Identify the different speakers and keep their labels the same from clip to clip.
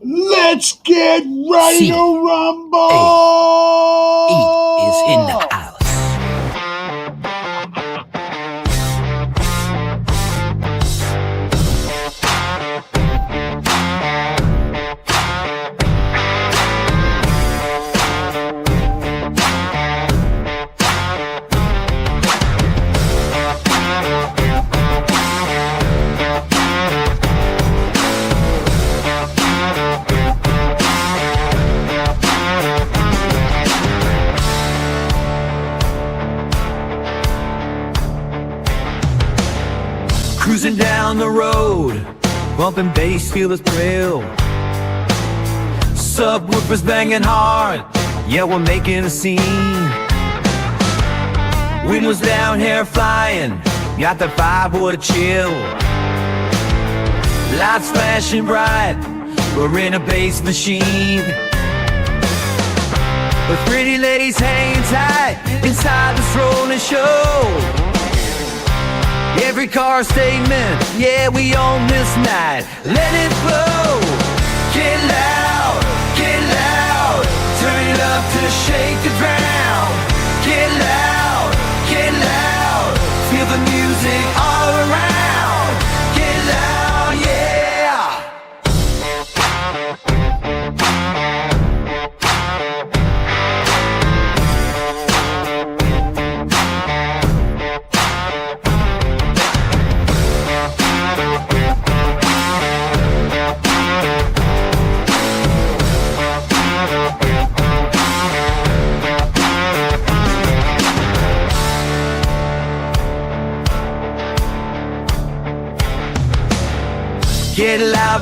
Speaker 1: Let's get ready
Speaker 2: C
Speaker 1: to rumble!
Speaker 2: A E is in the house. Cruising down the road, bumping bass, feel the thrill. Subwoofers banging hard, yeah, we're making a scene. Windows down, hair flying, got the vibe, what a chill. Lights flashing bright, we're in a bass machine. With pretty ladies hanging tight inside this rolling show. Every car statement, yeah, we own this night. Let it blow. Get loud, turn it up to shake the ground. Get loud, feel the music all around. Get loud, yeah.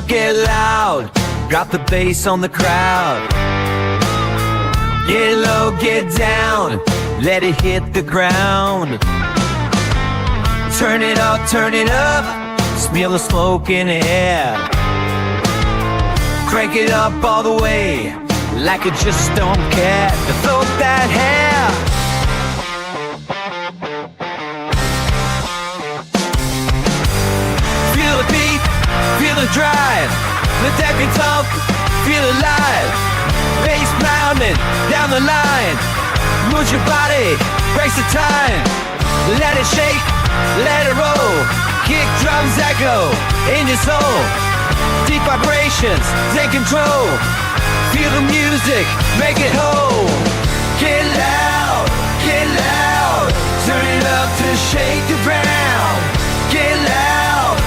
Speaker 2: Get loud, drop the bass on the crowd. Get low, get down, let it hit the ground. Turn it up, smell the smoke in the air. Crank it up all the way, like you just don't care. Float that hair. Feel the beat, feel the drive. Let that be tough, feel alive. Bass pounding down the line. Move your body, breaks the time. Let it shake, let it roll. Kick drums echo in your soul. Deep vibrations, take control. Feel the music, make it whole. Get loud, turn it up to shake the ground. Get loud,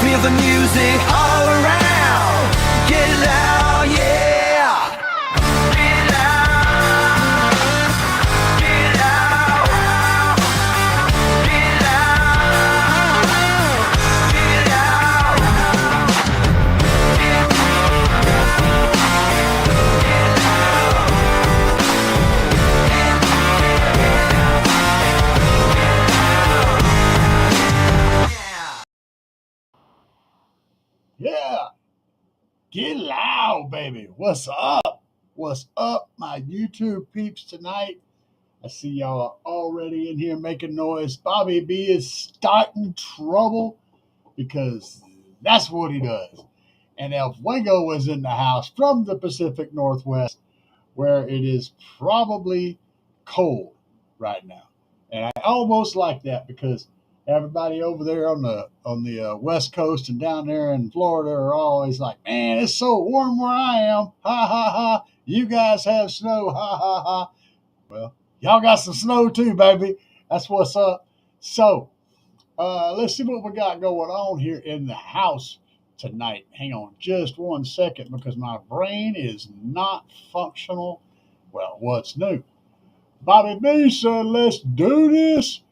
Speaker 2: feel the music all around. Get loud, yeah. Get loud, get loud, get loud, get loud,
Speaker 1: Yeah, get loud, baby. What's up? What's up, my YouTube peeps tonight? I see y'all are already in here making noise. Bobby B is starting trouble because that's what he does. And El Fuego was in the house from the Pacific Northwest, where it is probably cold right now. And I almost like that because everybody over there on the West Coast and down there in Florida are always like, "Man, it's so warm where I am. Ha ha ha! You guys have snow. Ha ha ha!" Well, y'all got some snow too, baby. That's what's up. So let's see what we got going on here in the house tonight. Hang on just one second because my brain is not functional. Well, what's new? Bobby B said, let's do this.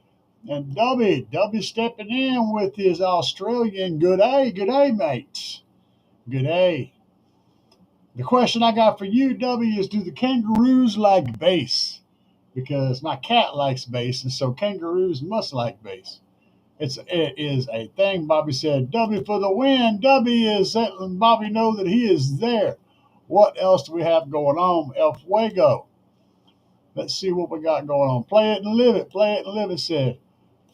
Speaker 1: And Dubby stepping in with his Australian good day, mates. Good day. The question I got for you, Dubby, is do the kangaroos like bass? Because my cat likes bass, and so kangaroos must like bass. It is a thing. Bobby said, "W for the win." W is letting Bobby know that he is there. What else do we have going on? El Fuego. Let's see what we got going on. Play it and live it. Play it and live it. Said,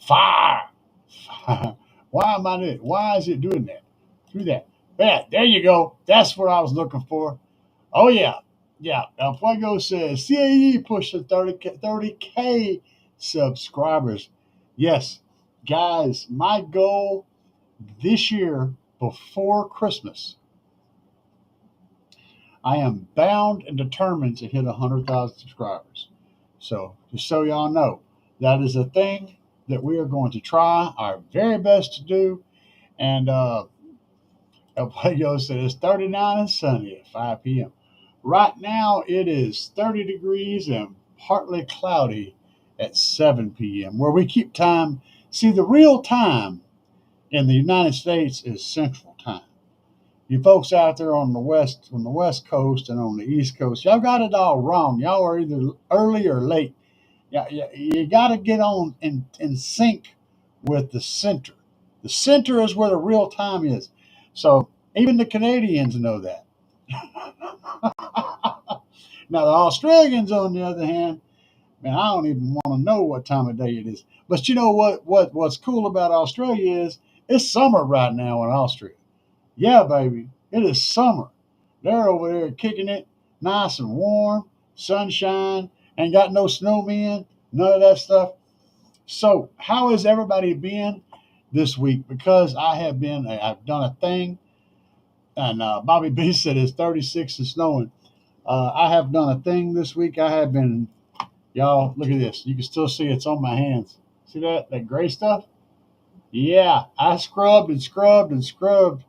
Speaker 1: fire. Why am I doing it? Why is it doing that? Do that. Yeah, there you go. That's what I was looking for. Oh, yeah. Yeah. El Fuego says CAE pushing 30K subscribers. Yes, guys, my goal this year before Christmas, I am bound and determined to hit 100,000 subscribers. So, just so y'all know, that is a thing that we are going to try our very best to do. And El Fuego said it's 39 and sunny at 5 p.m. Right now, it is 30 degrees and partly cloudy at 7 p.m., where we keep time. See, the real time in the United States is Central Time. You folks out there on the West Coast and on the East Coast, y'all got it all wrong. Y'all are either early or late. You got to get on in sync with the center. The center is where the real time is. So even the Canadians know that. Now the Australians, on the other hand, man, I don't even want to know what time of day it is. But you know what's cool about Australia is it's summer right now in Austria. Yeah, baby, it is summer. They're over there kicking it nice and warm, sunshine, ain't got no snowmen, none of that stuff. So, how has everybody been this week? Because I've done a thing, and Bobby B said it's 36 and snowing. I have done a thing this week. I have been, y'all, look at this. You can still see it's on my hands. See that gray stuff? Yeah, I scrubbed and scrubbed and scrubbed.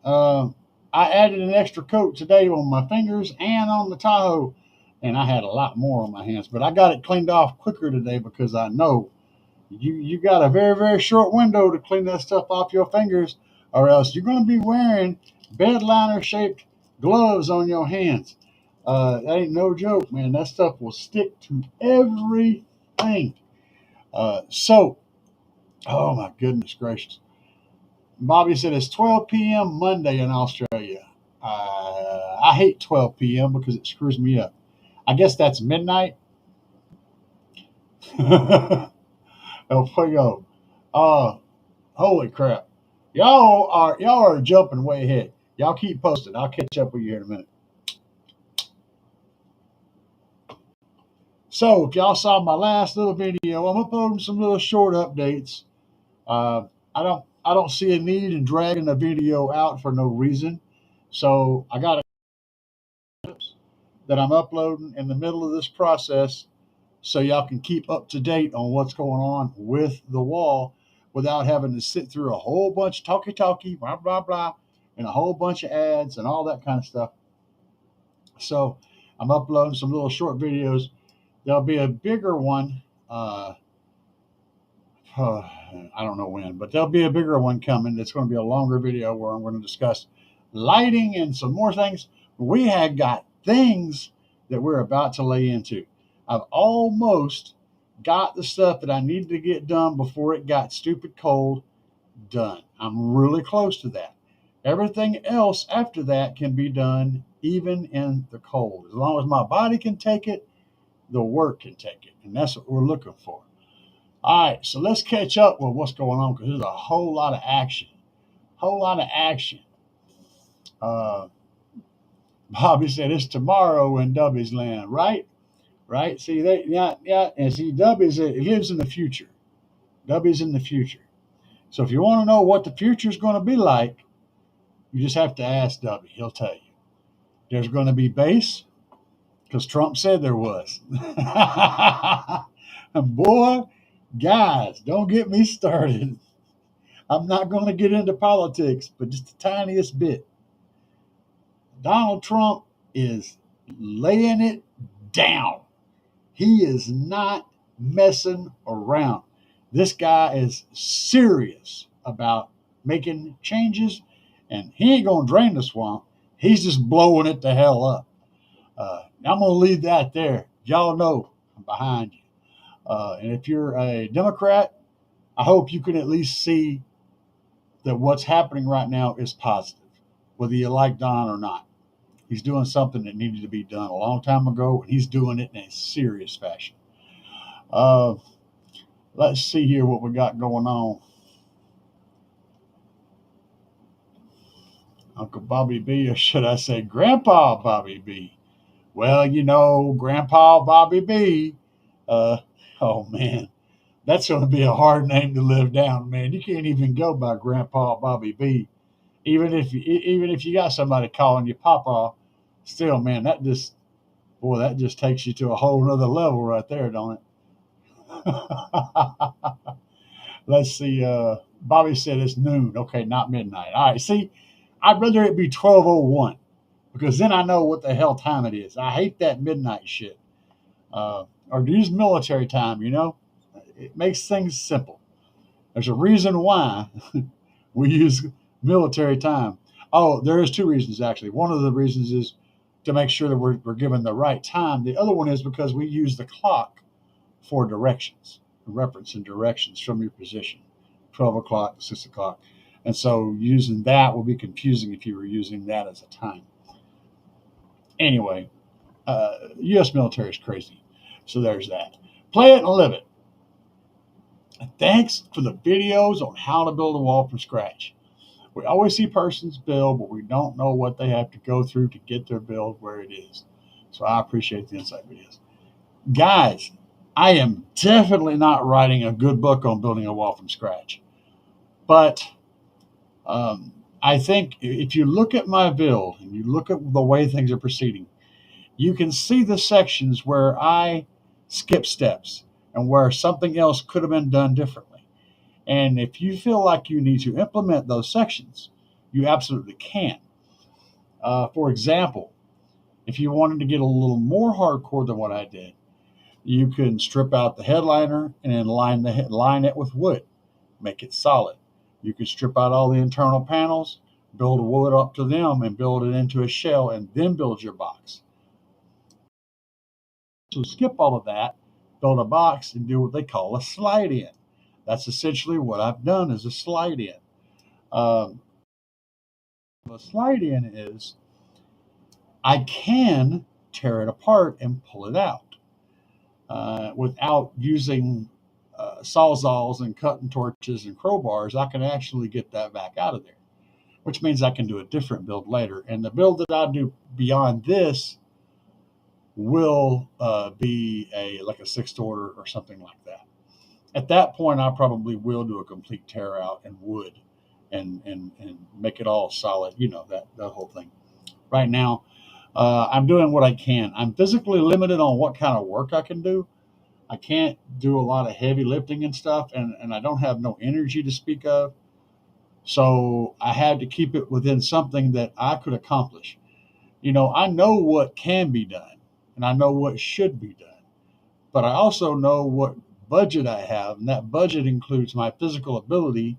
Speaker 1: Uh, I added an extra coat today on my fingers and on the Tahoe, and I had a lot more on my hands. But I got it cleaned off quicker today because I know you got a very, very short window to clean that stuff off your fingers, or else you're going to be wearing bed liner shaped gloves on your hands. That ain't no joke, man. That stuff will stick to everything. So, oh my goodness gracious. Bobby said it's 12 p.m. Monday in Australia. I hate 12 p.m. because it screws me up. I guess that's midnight. El Fuego. Uh, Holy crap. Y'all are jumping way ahead. Y'all keep posting. I'll catch up with you here in a minute. So if y'all saw my last little video, I'm uploading some little short updates. I don't see a need in dragging a video out for no reason. So I got that I'm uploading in the middle of this process so y'all can keep up to date on what's going on with the wall without having to sit through a whole bunch of talkie, blah, blah, blah, and a whole bunch of ads and all that kind of stuff. So I'm uploading some little short videos. There'll be a bigger one. I don't know when, but there'll be a bigger one coming. It's going to be a longer video where I'm going to discuss lighting and some more things. We had got things that we're about to lay into. I've almost got the stuff that I needed to get done before it got stupid cold done. I'm really close to that. Everything else after that can be done even in the cold. As long as my body can take it, the work can take it. And that's what we're looking for. All right, so let's catch up with what's going on because there's a whole lot of action. Whole lot of action. Uh, Bobby said it's tomorrow in Dubby's land, right? Right? See, yeah. And see, Dubby's it lives in the future. Dubby's in the future. So if you want to know what the future is going to be like, you just have to ask Dubby. He'll tell you. There's going to be bass because Trump said there was. And boy, guys, don't get me started. I'm not going to get into politics, but just the tiniest bit. Donald Trump is laying it down. He is not messing around. This guy is serious about making changes, and he ain't going to drain the swamp. He's just blowing it the hell up. I'm going to leave that there. Y'all know I'm behind you. And if you're a Democrat, I hope you can at least see that what's happening right now is positive, whether you like Don or not. He's doing something that needed to be done a long time ago, and he's doing it in a serious fashion. Let's see here what we got going on. Uncle Bobby B, or should I say Grandpa Bobby B? Well, you know, Grandpa Bobby B, uh, oh man, that's going to be a hard name to live down, man. You can't even go by Grandpa Bobby B. Even if you got somebody calling you Papa, still, man, that just takes you to a whole nother level right there, don't it? Let's see. Bobby said it's noon. Okay, not midnight. All right. See, I'd rather it be 12:01 because then I know what the hell time it is. I hate that midnight shit. Or use military time. You know, it makes things simple. There's a reason why we use military time. Oh, there is two reasons actually. One of the reasons is to make sure that we're given the right time. The other one is because we use the clock for directions, reference and directions from your position, 12 o'clock, 6 o'clock. And so using that will be confusing if you were using that as a time. Anyway, U.S. military is crazy. So there's that. Play it and live it. Thanks for the videos on how to build a wall from scratch. We always see persons build, but we don't know what they have to go through to get their build where it is. So I appreciate the insight videos. Guys, I am definitely not writing a good book on building a wall from scratch. But I think if you look at my build and you look at the way things are proceeding, you can see the sections where I skip steps and where something else could have been done differently. And if you feel like you need to implement those sections, you absolutely can. For example, if you wanted to get a little more hardcore than what I did, you can strip out the headliner and then line it with wood, make it solid. You can strip out all the internal panels, build wood up to them, and build it into a shell, and then build your box. So skip all of that, build a box, and do what they call a slide in. That's essentially what I've done is a slide in. A slide in is I can tear it apart and pull it out without using sawzalls and cutting torches and crowbars. I can actually get that back out of there, which means I can do a different build later. And the build that I do beyond this will be like a sixth order or something like that. At that point, I probably will do a complete tear out and wood and make it all solid, you know, that whole thing. Right now, I'm doing what I can. I'm physically limited on what kind of work I can do. I can't do a lot of heavy lifting and stuff, and I don't have no energy to speak of. So I had to keep it within something that I could accomplish. You know, I know what can be done, and I know what should be done, but I also know what budget I have, and that budget includes my physical ability,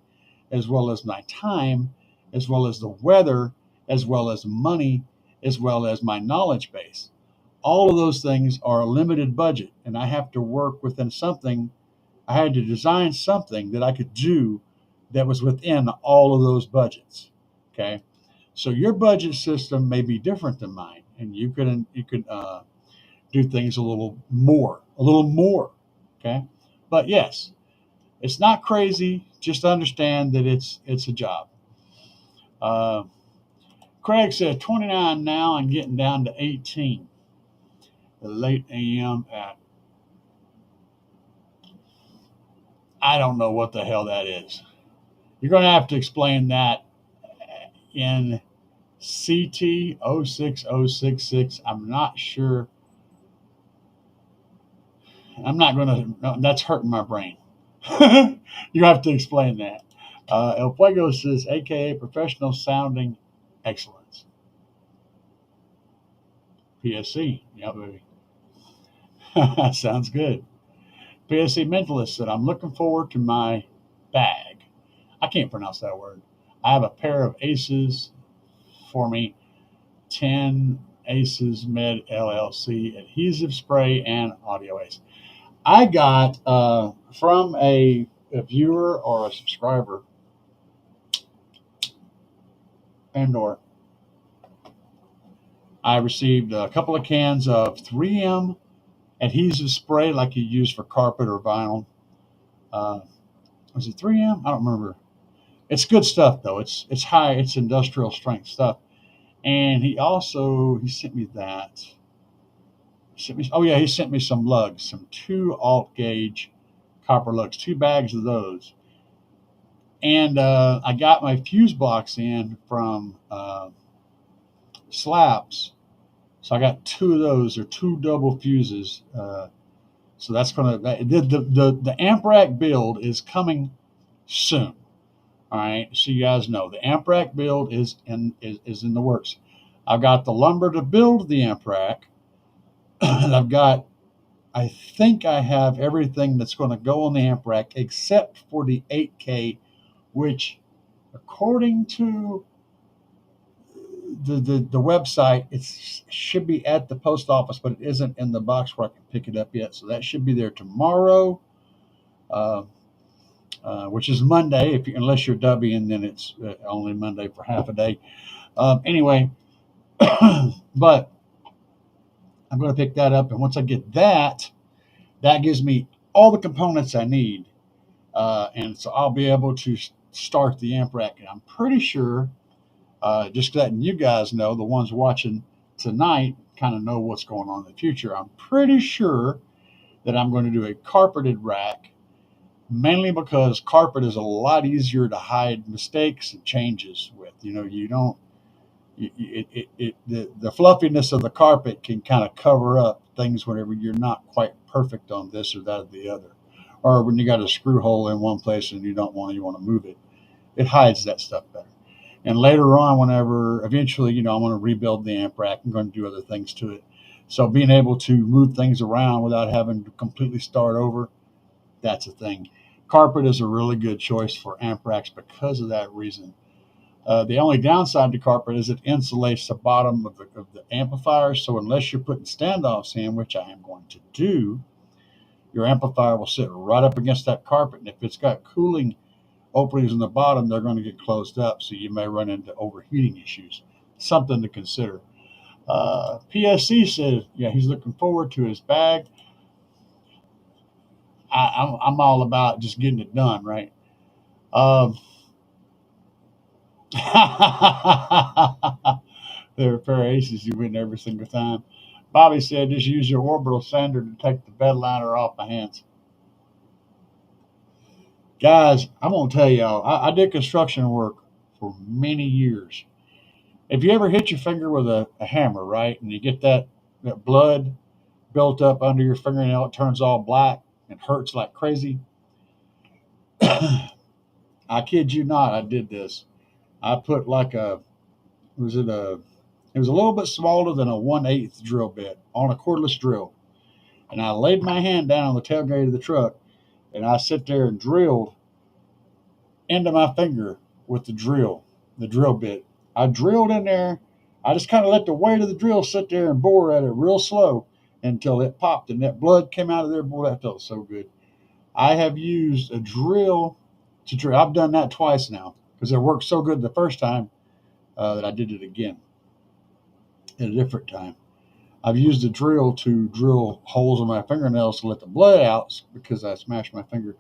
Speaker 1: as well as my time, as well as the weather, as well as money, as well as my knowledge base. All of those things are a limited budget, and I have to work within something. I had to design something that I could do that was within all of those budgets. Okay, so your budget system may be different than mine, and you can do things a little more. Okay, but yes, it's not crazy. Just understand that it's a job. Craig said 29 now and getting down to 18. The late AM at I don't know what the hell that is. You're going to have to explain that in CT 06066. I'm not sure. I'm not going to. No, that's hurting my brain. You have to explain that. El Fuego says, AKA professional sounding excellence. PSC. Yeah, baby. Sounds good. PSC Mentalist said, I'm looking forward to my bag. I can't pronounce that word. I have a pair of Aces for me, 10 Aces Med LLC adhesive spray and audio ace. I got from a viewer or a subscriber, and/or I received a couple of cans of 3M adhesive spray like you use for carpet or vinyl. Was it 3M? I don't remember. It's good stuff though. It's high. It's industrial strength stuff. And he sent me that. He sent me some lugs, some 2 alt gauge copper lugs, 2 bags of those. And I got my fuse box in from Slapz. So I got 2 of those. They're 2 double fuses. So that's gonna the amp rack build is coming soon. All right, so you guys know the amp rack build is in the works. I've got the lumber to build the amp rack, and I think I have everything that's going to go on the amp rack except for the 8K, which, according to the website, it should be at the post office, but it isn't in the box where I can pick it up yet. So that should be there tomorrow, which is Monday. Unless you're Dubby, and then it's only Monday for half a day. Anyway, but I'm going to pick that up, and once I get that, that gives me all the components I need, and so I'll be able to start the amp rack. And I'm pretty sure, just letting you guys know, the ones watching tonight kind of know what's going on in the future. I'm pretty sure that I'm going to do a carpeted rack, mainly because carpet is a lot easier to hide mistakes and changes with. You don't. The fluffiness of the carpet can kind of cover up things whenever you're not quite perfect on this or that or the other, or when you got a screw hole in one place and you want to move it. It hides that stuff better. And later on, whenever eventually, I want to rebuild the amp rack, I'm going to do other things to it. So being able to move things around without having to completely start over, that's a thing. Carpet is a really good choice for amp racks because of that reason. The only downside to carpet is it insulates the bottom of the amplifier. So unless you're putting standoffs in, which I am going to do, your amplifier will sit right up against that carpet. And if it's got cooling openings in the bottom, they're going to get closed up. So you may run into overheating issues. Something to consider. PSC says, yeah, he's looking forward to his bag. I'm all about just getting it done, right? They're a pair of aces you win every single time. Bobby said, just use your orbital sander to take the bed liner off my hands. Guys, I'm going to tell y'all, I did construction work for many years. If you ever hit your finger with a hammer, right, and you get that blood built up under your fingernail, it turns all black and hurts like crazy. I kid you not, I did this. I put like it was a little bit smaller than a 1/8 drill bit on a cordless drill. And I laid my hand down on the tailgate of the truck, and I sit there and drilled into my finger with the drill bit. I drilled in there. I just kind of let the weight of the drill sit there and bore at it real slow until it popped and that blood came out of there. Boy, that felt so good. I have used a drill to drill. I've done that twice now because it worked so good the first time that I did it again at a different time. I've used a drill to drill holes in my fingernails to let the blood out because I smashed my finger.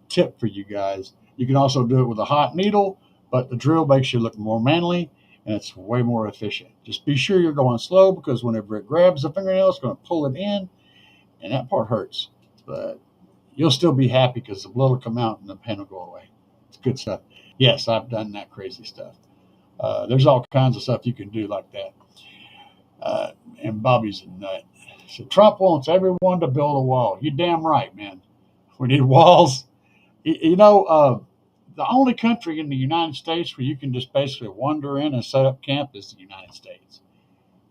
Speaker 1: Tip for you guys. You can also do it with a hot needle, but the drill makes you look more manly and it's way more efficient. Just be sure you're going slow because whenever it grabs the fingernail, it's going to pull it in, and that part hurts. But you'll still be happy because the blood will come out and the pain will go away. It's good stuff. Yes, I've done that crazy stuff. There's all kinds of stuff you can do like that. And Bobby's a nut. So Trump wants everyone to build a wall. You're damn right, man. We need walls. The only country in the United States where you can just basically wander in and set up camp is the United States.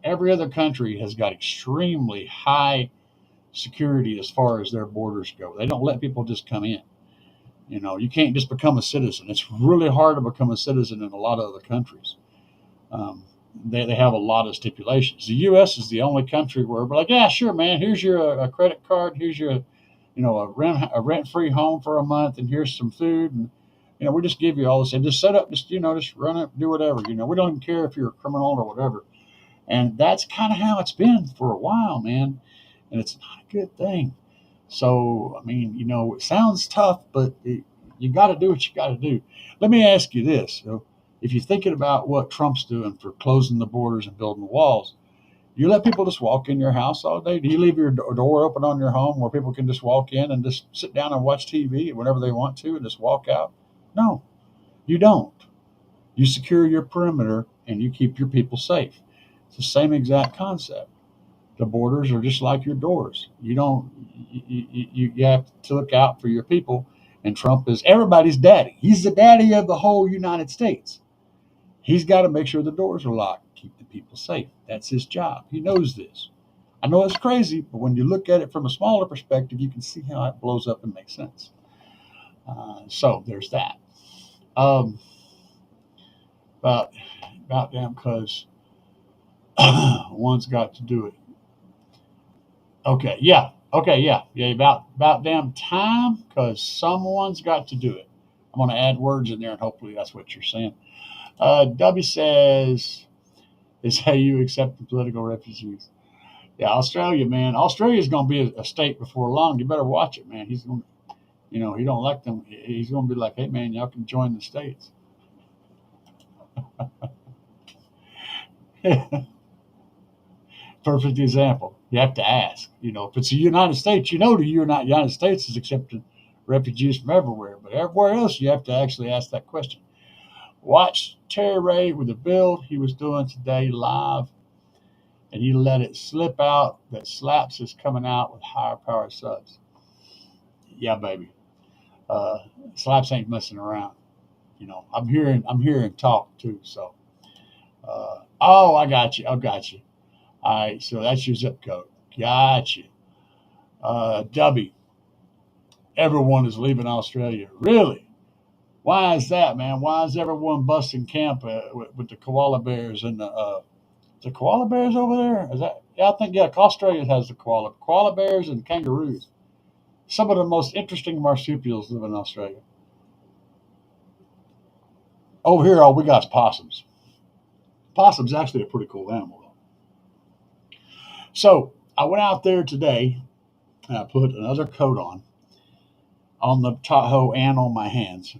Speaker 1: Every other country has got extremely high security as far as their borders go. They don't let people just come in. You can't just become a citizen. It's really hard to become a citizen in a lot of other countries. They have a lot of stipulations. The U.S. is the only country where we're like, yeah, sure, man. Here's your a credit card. Here's your, a rent-free home for a month, and here's some food, and we just give you all this and just set up, just run it, do whatever. We don't even care if you're a criminal or whatever. And that's kind of how it's been for a while, man. And it's not a good thing. So, I mean, it sounds tough, but You got to do what you got to do. Let me ask you this. If you're thinking about what Trump's doing for closing the borders and building walls, you let people just walk in your house all day? Do you leave your door open on your home where people can just walk in and just sit down and watch TV whenever they want to and just walk out? No, you don't. You secure your perimeter and you keep your people safe. It's the same exact concept. The borders are just like your doors. You don't. You have to look out for your people. And Trump is everybody's daddy. He's the daddy of the whole United States. He's got to make sure the doors are locked, keep the people safe. That's his job. He knows this. I know it's crazy, but when you look at it from a smaller perspective, you can see how it blows up and makes sense. So there's that. About damn, because one's got to do it. Okay, yeah. About damn time, because someone's got to do it. I'm going to add words in there, and hopefully that's what you're saying. W says, is how you accept the political refugees. Yeah, Australia, man. Australia's going to be a state before long. You better watch it, man. He's going to, he don't like them. He's going to be like, hey, man, y'all can join the states. Perfect example. You have to ask. If it's the United States, the United States is accepting refugees from everywhere. But everywhere else, you have to actually ask that question. Watch Terry Ray with the build he was doing today live, and he let it slip out that Slapz is coming out with higher power subs. Yeah, baby. Slapz ain't messing around. I'm hearing talk too. So, I got you. All right, so that's your zip code. Gotcha. W. Everyone is leaving Australia. Really? Why is that, man? Why is everyone busting camp with the koala bears and the koala bears over there? Is that? Yeah, I think Australia has the koala bears and kangaroos. Some of the most interesting marsupials live in Australia. Over here, all we got is possums. Possum's actually a pretty cool animal, though. So I went out there today and I put another coat on the Tahoe and on my hands.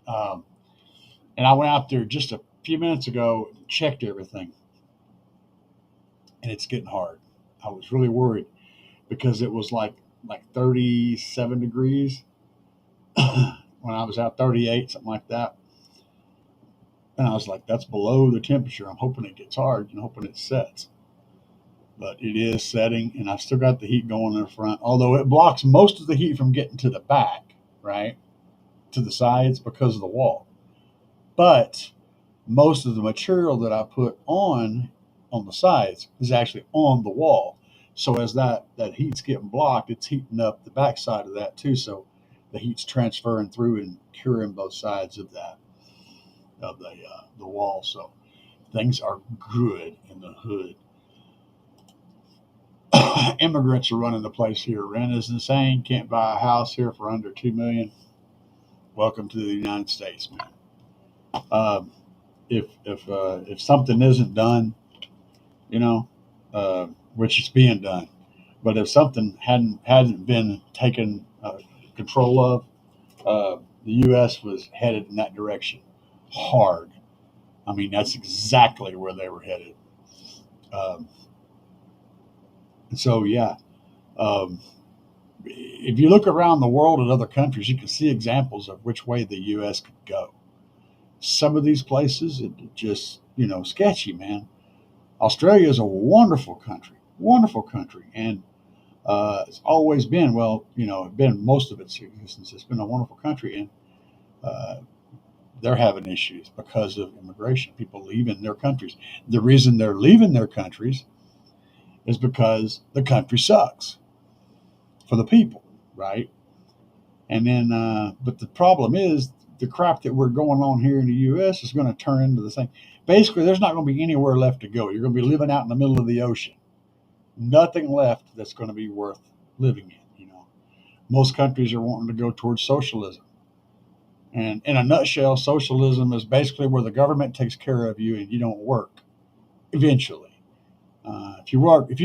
Speaker 1: And I went out there just a few minutes ago and checked everything. And it's getting hard. I was really worried because it was like 37 degrees when I was out, 38, something like that. And I was like, that's below the temperature. I'm hoping it gets hard and hoping it sets. But it is setting, and I've still got the heat going in the front, although it blocks most of the heat from getting to the back, right, to the sides because of the wall. But most of the material that I put on the sides is actually on the wall. So as that heat's getting blocked, it's heating up the back side of that too. So the heat's transferring through and curing both sides of the wall. So things are good in the hood. Immigrants are running the place here. Rent is insane. Can't buy a house here for under $2 million. Welcome to the United States, man. If something isn't done, which is being done, but if something hadn't been taken control of, the U.S. was headed in that direction hard. I mean, that's exactly where they were headed. And so, yeah, if you look around the world at other countries, you can see examples of which way the U.S. could go. Some of these places, it just, sketchy, man. Australia is a wonderful country, and it's always been, been most of its existence. It's been a wonderful country, and they're having issues because of immigration, people leaving their countries. The reason they're leaving their countries is because the country sucks for the people, right? And then, but the problem is the crap that we're going on here in the U.S. is going to turn into the same. Basically, there's not going to be anywhere left to go. You're going to be living out in the middle of the ocean. Nothing left that's going to be worth living in. Most countries are wanting to go towards socialism. And in a nutshell, socialism is basically where the government takes care of you and you don't work. Eventually, if you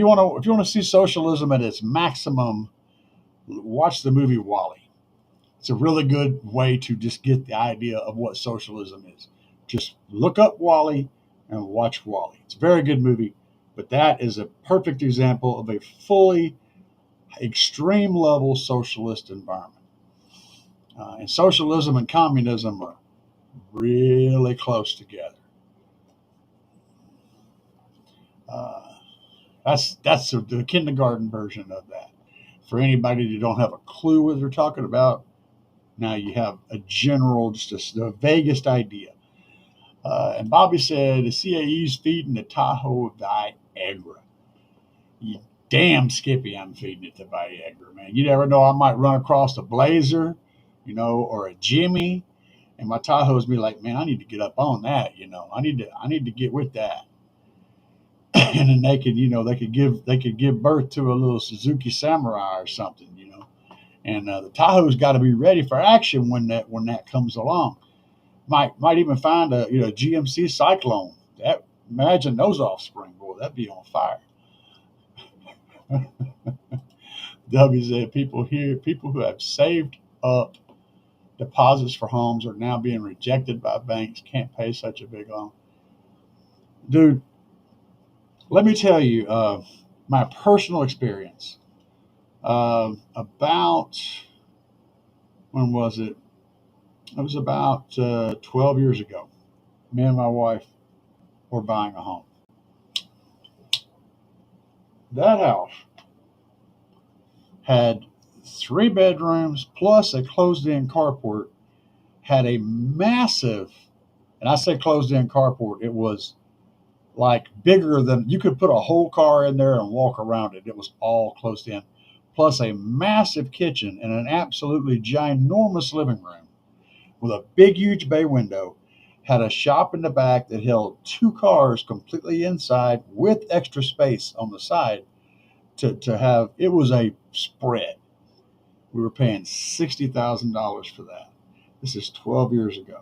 Speaker 1: want to see socialism at its maximum, watch the movie WALL-E. It's a really good way to just get the idea of what socialism is. Just look up Wall-E and watch Wall-E. It's a very good movie, but that is a perfect example of a fully extreme level socialist environment. And socialism and communism are really close together. That's the kindergarten version of that. For anybody that don't have a clue what they're talking about, now you have a general, just the vaguest idea. And Bobby said the CAE's feeding the Tahoe Viagra. You damn Skippy, I'm feeding it to Viagra, man. You never know, I might run across a Blazer, or a Jimmy, and my Tahoe's be like, man, I need to get up on that, I need to get with that. And then they could give birth to a little Suzuki Samurai or something, And the Tahoe's got to be ready for action when that comes along. Might even find a GMC Cyclone. Imagine those offspring, boy, that'd be on fire. W said people who have saved up deposits for homes are now being rejected by banks. Can't pay such a big loan, dude. Let me tell you my personal experience. About when was it? It was about 12 years ago. Me and my wife were buying a home. That house had 3 bedrooms plus a closed-in carport, had a massive, and I say closed-in carport, it was like bigger than, you could put a whole car in there and walk around it. It was all closed in, plus a massive kitchen and an absolutely ginormous living room with a big, huge bay window, had a shop in the back that held 2 cars completely inside with extra space on the side to have, it was a spread. We were paying $60,000 for that. This is 12 years ago.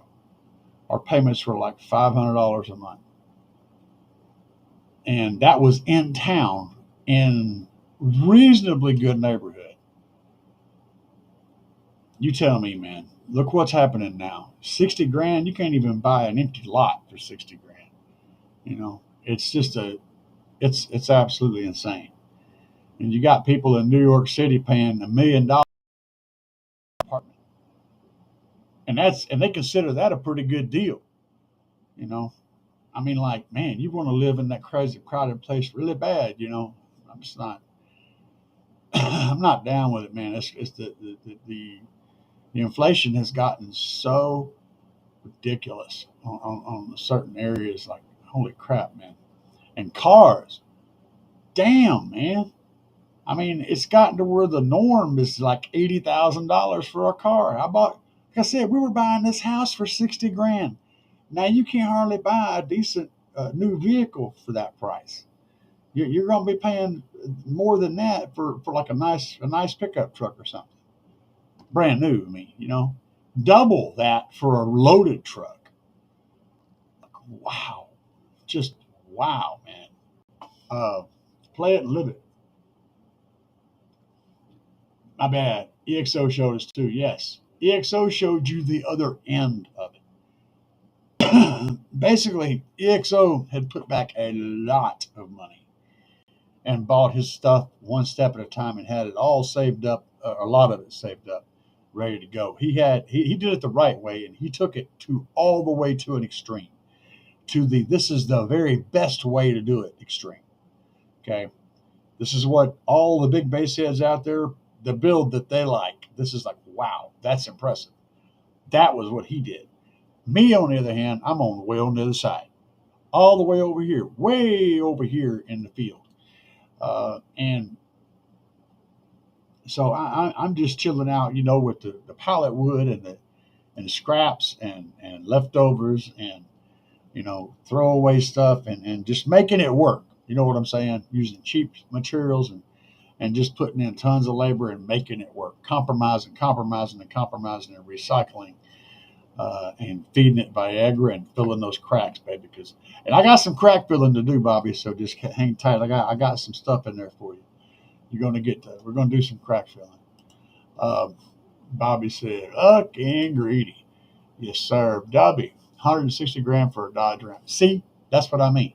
Speaker 1: Our payments were like $500 a month. And that was in town in reasonably good neighborhood. You tell me, man, look what's happening now. 60 grand, you can't even buy an empty lot for 60 grand. It's just it's absolutely insane. And you got people in New York City paying $1 million apartment. And they consider that a pretty good deal. I mean, like, man, you want to live in that crazy crowded place really bad, I'm just not I'm not down with it, man. It's the inflation has gotten so ridiculous on certain areas, like, holy crap, man. And cars, damn, man. I mean, it's gotten to where the norm is like $80,000 for a car. Like I said, we were buying this house for 60 grand. Now you can't hardly buy a decent new vehicle for that price. You're going to be paying more than that for like a nice pickup truck or something, brand new. I mean, double that for a loaded truck. Wow, just wow, man. Play it and live it. My bad. EXO showed us too. Yes, EXO showed you the other end of it. Basically, EXO had put back a lot of money and bought his stuff one step at a time and had it all saved up, a lot of it saved up, ready to go. He did it the right way, and he took it to all the way to an extreme, to this is the very best way to do it extreme. Okay, this is what all the big bass heads out there, the build that they like. This is like, wow, that's impressive. That was what he did. Me, on the other hand, I'm way on the other side, all the way over here in the field. And so I'm just chilling out, with the pallet wood and the scraps and leftovers and, throwaway stuff and just making it work. You know what I'm saying? Using cheap materials and just putting in tons of labor and making it work, compromising and recycling, and feeding it Viagra and filling those cracks, baby. And I got some crack filling to do, Bobby. So just hang tight. I got some stuff in there for you. We're going to do some crack filling. Bobby said, "Uck and greedy." Yes, sir. Dubby, 160 grand for a Dodge Ram. See, that's what I mean.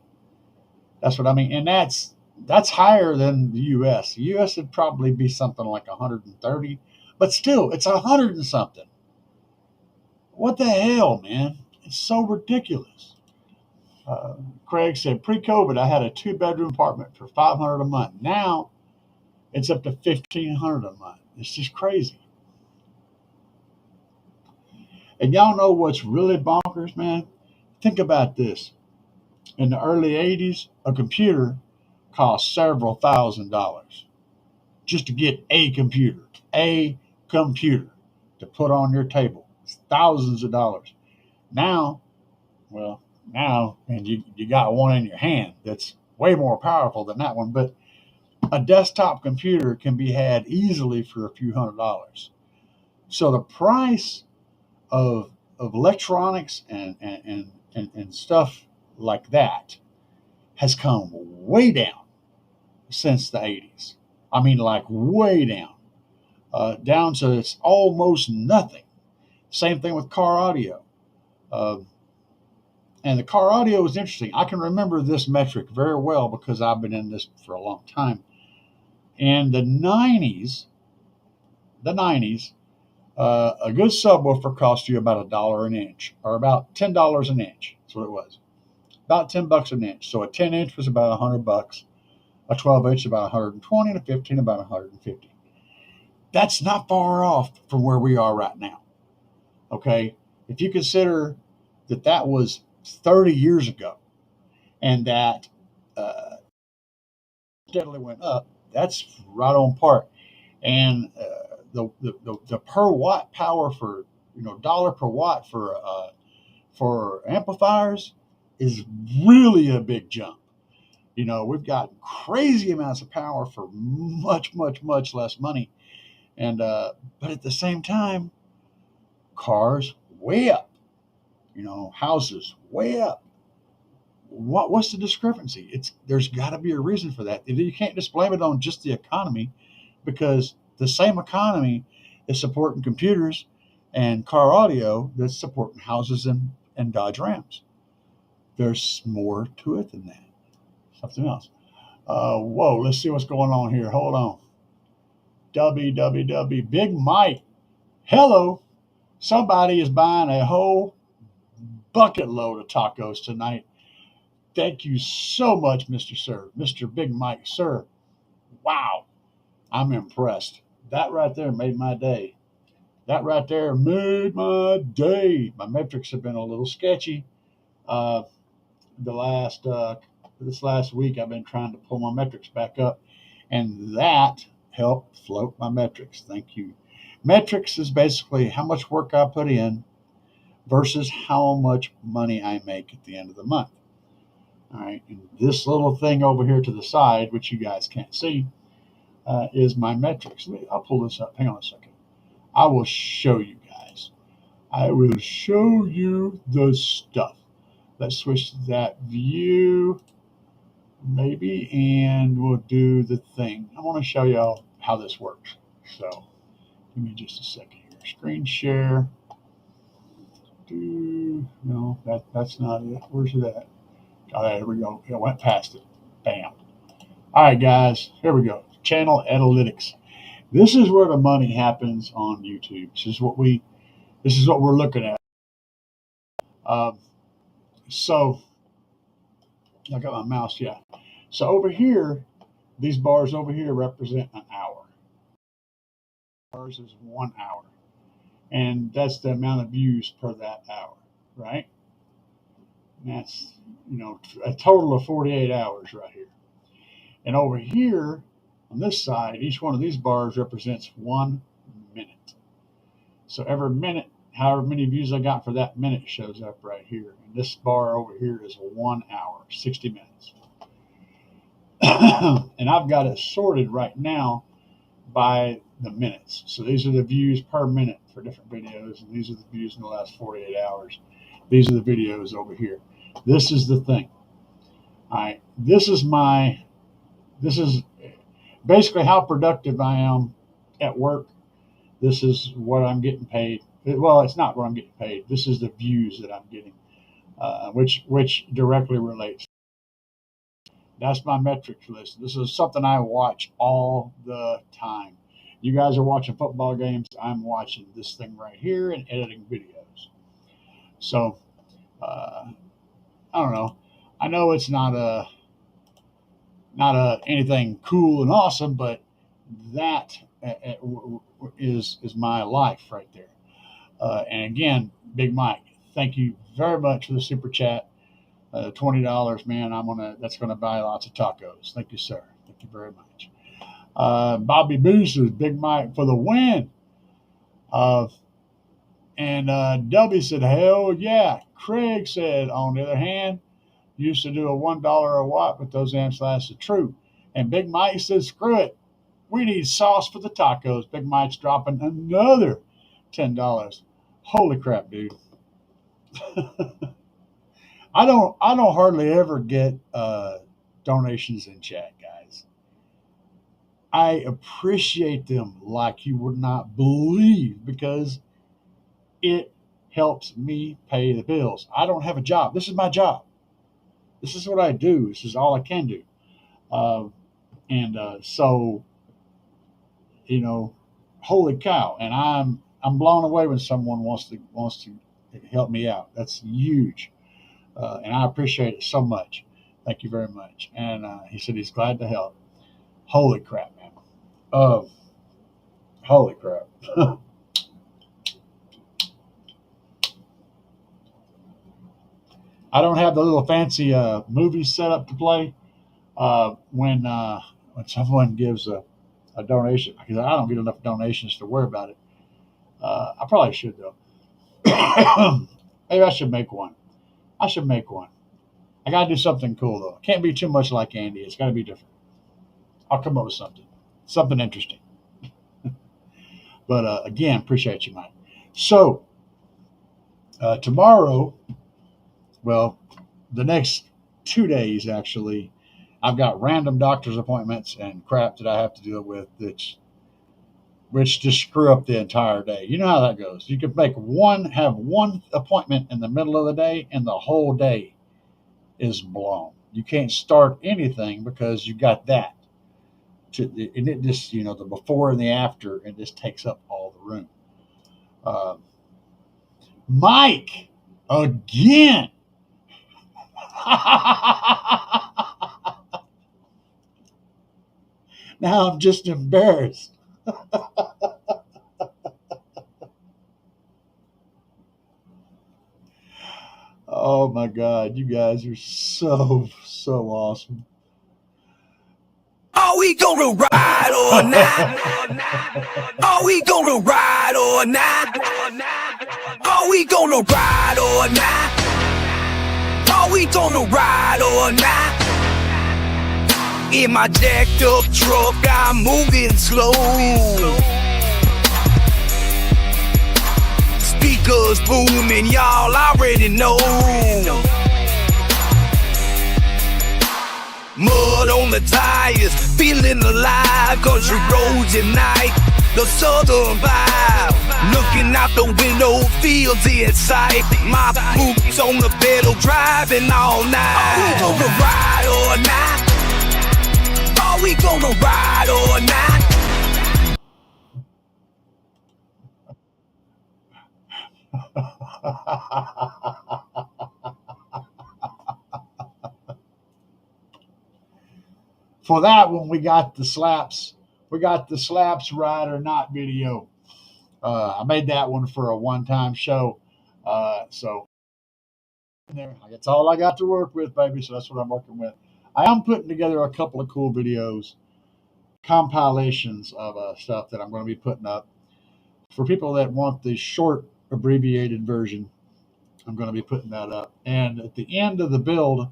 Speaker 1: That's what I mean. And that's higher than the US. The US would probably be something like 130, but still, it's 100 and something. What the hell, man? It's so ridiculous. Uh, Craig said, pre-COVID, I had a two-bedroom apartment for 500 a month. Now it's up to 1,500 a month. It's just crazy. And y'all know what's really bonkers, man? Think about this. In the early 80s, a computer cost several $1,000s just to get a computer to put on your table. It's thousands of dollars. Now, well, and you got one in your hand that's way more powerful than that one, but a desktop computer can be had easily for a few $100s. So the price of electronics and stuff like that has come way down since the 80s. I mean, like way down, down to it's almost nothing. Same thing with car audio. Uh, and the car audio is interesting. I can remember this metric very well because I've been in this for a long time. In the 90s, a good subwoofer cost you about $1 an inch, or about $10 an inch. That's what it was. About $10 an inch. So a 10-inch was about $100, a 12-inch about 120, and a 15 about 150. That's not far off from where we are right now. Okay, if you consider that that was 30 years ago, and that steadily went up, that's right on par. And the per watt power for dollar per watt for amplifiers is really a big jump. We've got crazy amounts of power for much less money, and but at the same time, cars way up, houses way up. What's the discrepancy? There's got to be a reason for that. You can't just blame it on just the economy, because the same economy is supporting computers and car audio that's supporting houses and Dodge Rams. There's more to it than that. Something else. Whoa, let's see what's going on here. Hold on. www. Big Mike. Hello. Somebody is buying a whole bucket load of tacos tonight. Thank you so much, Mr. Big Mike, sir. Wow. I'm impressed. That right there made my day. That right there made my day. My metrics have been a little sketchy. Uh, this last week, I've been trying to pull my metrics back up, and that helped float my metrics. Thank you. Metrics is basically how much work I put in versus how much money I make at the end of the month. All right, and this little thing over here to the side, which you guys can't see, is my metrics. I'll pull this up. Hang on a second. I will show you guys. I will show you the stuff. Let's switch to that view, maybe, and we'll do the thing. I want to show y'all how this works. So give me just a second here. Screen share. No, that's not it. Where's it at? Oh, there we go. It went past it. Bam. All right, guys. Here we go. Channel analytics. This is where the money happens on YouTube. This is what we're looking at. So I got my mouse. Yeah. So over here, these bars over here represent an hour. Bars is 1 hour, and that's the amount of views per that hour, right? And that's a total of 48 hours right here. And over here on this side, each one of these bars represents 1 minute. So every minute, however many views I got for that minute shows up right here. And this bar over here is 1 hour, 60 minutes. And I've got it sorted right now by the minutes. So these are the views per minute for different videos, and these are the views in the last 48 hours. These are the videos over here. This is the thing. All right. This is basically how productive I am at work. This is what I'm getting paid. Well, it's not what I'm getting paid. This is the views that I'm getting, which directly relates. That's my metrics list. This is something I watch all the time. You guys are watching football games. I'm watching this thing right here and editing videos. So I don't know. I know it's not anything cool and awesome, but that is my life right there. And again, Big Mike, thank you very much for the super chat. $20, man. That's gonna buy lots of tacos. Thank you, sir. Thank you very much. Bobby Boosters, Big Mike for the win. And W said, hell yeah. Craig said, on the other hand, used to do a $1 a watt, but those amps lasted true. And Big Mike said, screw it. We need sauce for the tacos. Big Mike's dropping another $10. Holy crap, dude. I don't hardly ever get donations in chat, guys. I appreciate them like you would not believe, because it helps me pay the bills. I don't have a job. This is my job. This is what I do. This is all I can do. So, holy cow! And I'm blown away when someone wants to help me out. That's huge, and I appreciate it so much. Thank you very much. And he said he's glad to help. Holy crap, man! Holy crap! I don't have the little fancy movies set up to play when someone gives a donation, because I don't get enough donations to worry about it. I probably should, though. Maybe I should make one. I got to do something cool, though. It can't be too much like Andy. It's got to be different. I'll come up with something interesting. But again, appreciate you, Mike. So tomorrow, well, the next 2 days, actually, I've got random doctor's appointments and crap that I have to deal with, which just screw up the entire day. You know how that goes. You could have one appointment in the middle of the day, and the whole day is blown. You can't start anything because you got that. And it just, the before and the after, it just takes up all the room. Mike, again. Now I'm just embarrassed. Oh my God, you guys are so awesome.
Speaker 2: Are we gonna ride or not? Are we gonna ride or not? Are we gonna ride or not? Are we gonna ride or not? In my jacked up truck, I'm moving slow. Speakers booming, y'all already know. Mud on the tires, feeling alive, country roads at night. The southern vibe, looking out the window, fields in sight. My boots on the pedal, driving all night. Are we gonna ride or not? Are we gonna ride or not?
Speaker 1: For that one, we got the Slapz ride or not video. I made that one for a one-time show. So there, that's all I got to work with, baby. So that's what I'm working with. I am putting together a couple of cool videos, compilations of stuff that I'm going to be putting up. For people that want the short, abbreviated version, I'm going to be putting that up. And at the end of the build,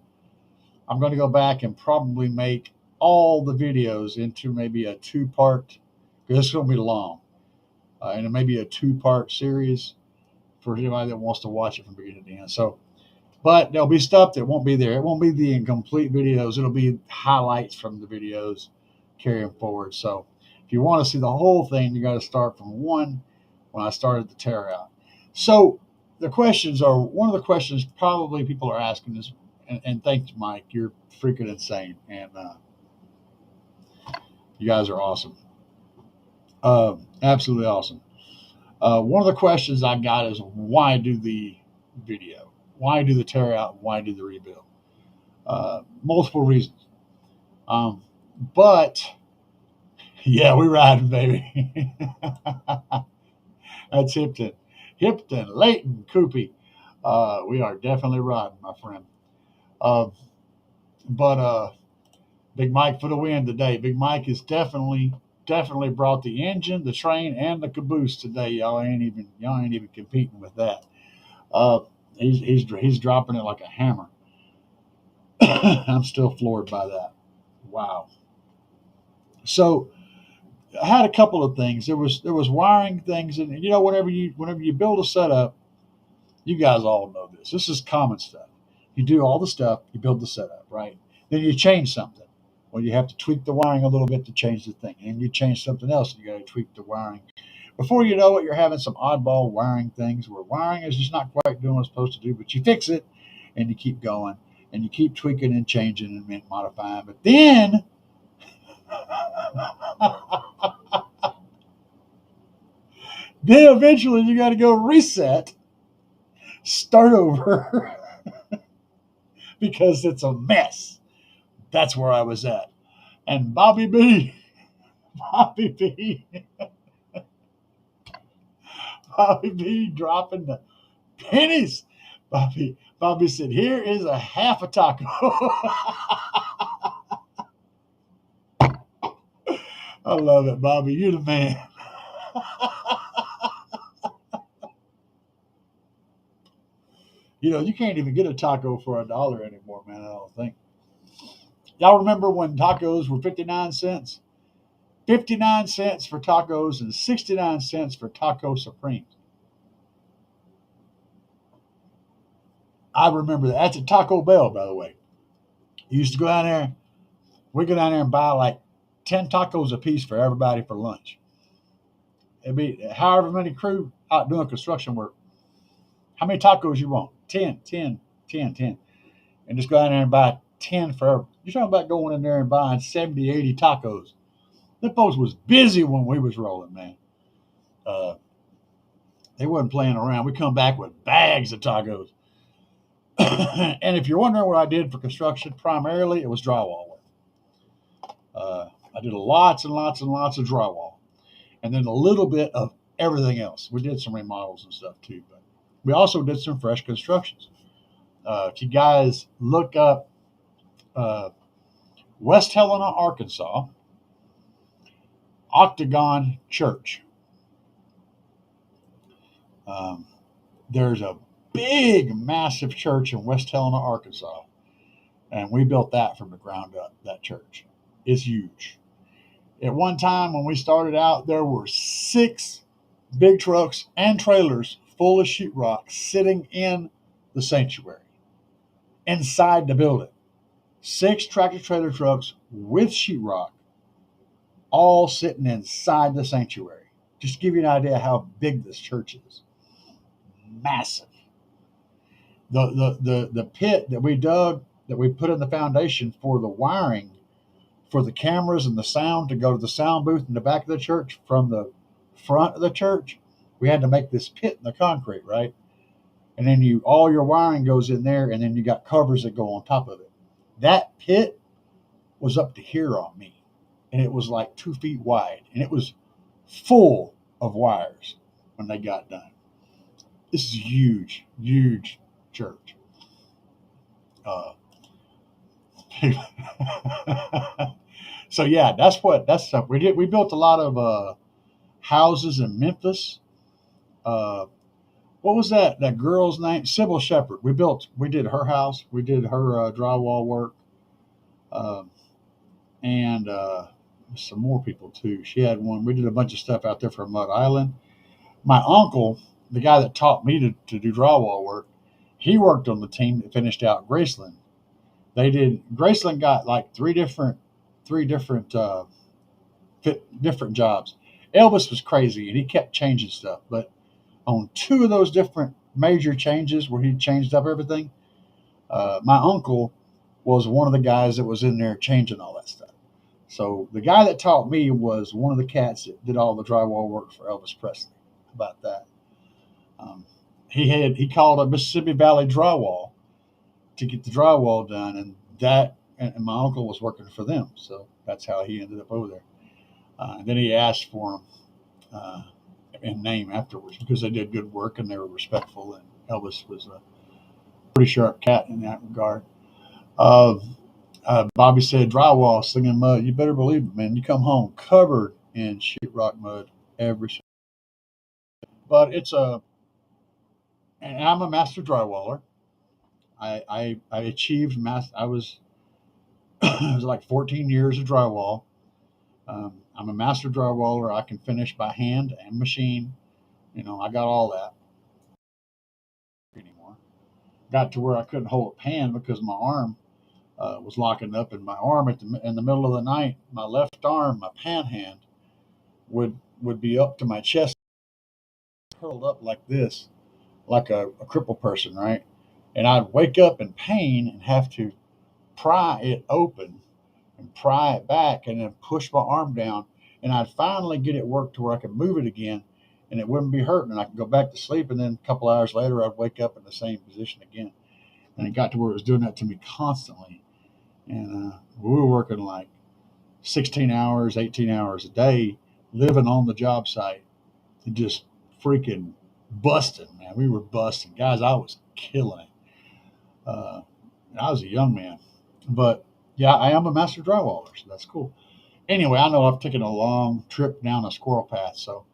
Speaker 1: I'm going to go back and probably make all the videos into maybe a two-part, because it's going to be long, and it may be a two-part series for anybody that wants to watch it from beginning to end. So, but there'll be stuff that won't be there. It won't be the incomplete videos. It'll be highlights from the videos carrying forward. So If you want to see the whole thing, you got to start from one when I started the tear out. So the questions are, one of the questions probably people are asking is, and thanks, Mike, you're freaking insane, and you guys are awesome, absolutely awesome. One of the questions I got is, why do the video? Why do the tear out? Why do the rebuild? Multiple reasons. But yeah, we riding, baby. That's Hipton. Hipton, Leighton, Coopy. We are definitely riding, my friend. But Big Mike for the win today. Big Mike has definitely brought the engine, the train, and the caboose today. Y'all ain't even competing with that. He's dropping it like a hammer. I'm still floored by that. Wow. So I had a couple of things. There was wiring things, and whenever you build a setup, you guys all know this. This is common stuff. You do all the stuff, you build the setup, right? Then you change something. Well, you have to tweak the wiring a little bit to change the thing, and you change something else, and you got to tweak the wiring. Before you know it, you're having some oddball wiring things where wiring is just not quite doing what it's supposed to do, but you fix it, and you keep going, and you keep tweaking and changing and modifying. But then then eventually you got to go reset, start over, because it's a mess. That's where I was at. And Bobby B, dropping the pennies. Bobby said, "Here is a half a taco." I love it, Bobby. You're the man. You can't even get a taco for $1 anymore, man, I don't think. Y'all remember when tacos were 59 cents? 59 cents for tacos and 69 cents for Taco Supremes. I remember that. That's at Taco Bell, by the way. You used to go down there. We go down there and buy like 10 tacos a piece for everybody for lunch. It'd be however many crew out doing construction work. How many tacos you want? 10. And just go down there and buy 10 for. You're talking about going in there and buying 70, 80 tacos. The folks was busy when we was rolling, man. They wasn't playing around. We come back with bags of tacos. And if you're wondering what I did for construction, primarily it was drywall work. I did lots and lots and lots of drywall, and then a little bit of everything else. We did some remodels and stuff too, but we also did some fresh constructions. If you guys look up West Helena, Arkansas, Octagon Church, there's a big, massive church in West Helena, Arkansas, and we built that from the ground up. That church is huge. At one time when we started out, there were 6 big trucks and trailers full of sheetrock sitting in the sanctuary, inside the building. 6 tractor-trailer trucks with sheetrock, all sitting inside the sanctuary. Just to give you an idea how big this church is. Massive. The pit that we dug, that we put in the foundation for the wiring, for the cameras and the sound to go to the sound booth in the back of the church from the front of the church, we had to make this pit in the concrete, right? And then all your wiring goes in there, and then you got covers that go on top of it. That pit was up to here on me, and it was like 2 feet wide, and it was full of wires when they got done. This is huge, huge church. So yeah, that's stuff we did. We built a lot of houses in Memphis. What was that girl's name? Sybil Shepherd. We did her house. We did her drywall work, and some more people too. She had one. We did a bunch of stuff out there for Mud Island. My uncle, the guy that taught me to do drywall work, he worked on the team that finished out Graceland. Graceland got like three different different jobs. Elvis was crazy and he kept changing stuff, but on two of those different major changes where he changed up everything, my uncle was one of the guys that was in there changing all that stuff. So the guy that taught me was one of the cats that did all the drywall work for Elvis Presley. How about that? He called up Mississippi Valley Drywall to get the drywall done, and my uncle was working for them, so that's how he ended up over there. And then he asked for him and name afterwards because they did good work and they were respectful, and Elvis was a pretty sharp cat in that regard. Bobby said drywall, slinging mud. You better believe it, man. You come home covered in sheetrock mud every single day. But and I'm a master drywaller. I achieved I was it was like 14 years of drywall. I'm a master drywaller. I can finish by hand and machine. I got all that anymore. Got to where I couldn't hold a pan because my arm was locking up, and my arm in the middle of the night, my left arm, my pan hand, would be up to my chest, curled up like this, like a crippled person, right? And I'd wake up in pain and have to pry it open and pry it back and then push my arm down. And I'd finally get it worked to where I could move it again and it wouldn't be hurting. And I could go back to sleep. And then a couple hours later, I'd wake up in the same position again. And it got to where it was doing that to me constantly. And we were working like 16 hours, 18 hours a day, living on the job site and just freaking busting, man. We were busting. Guys, I was killing it. I was a young man. But yeah, I am a master drywaller, so that's cool. Anyway, I know I've taken a long trip down a squirrel path, so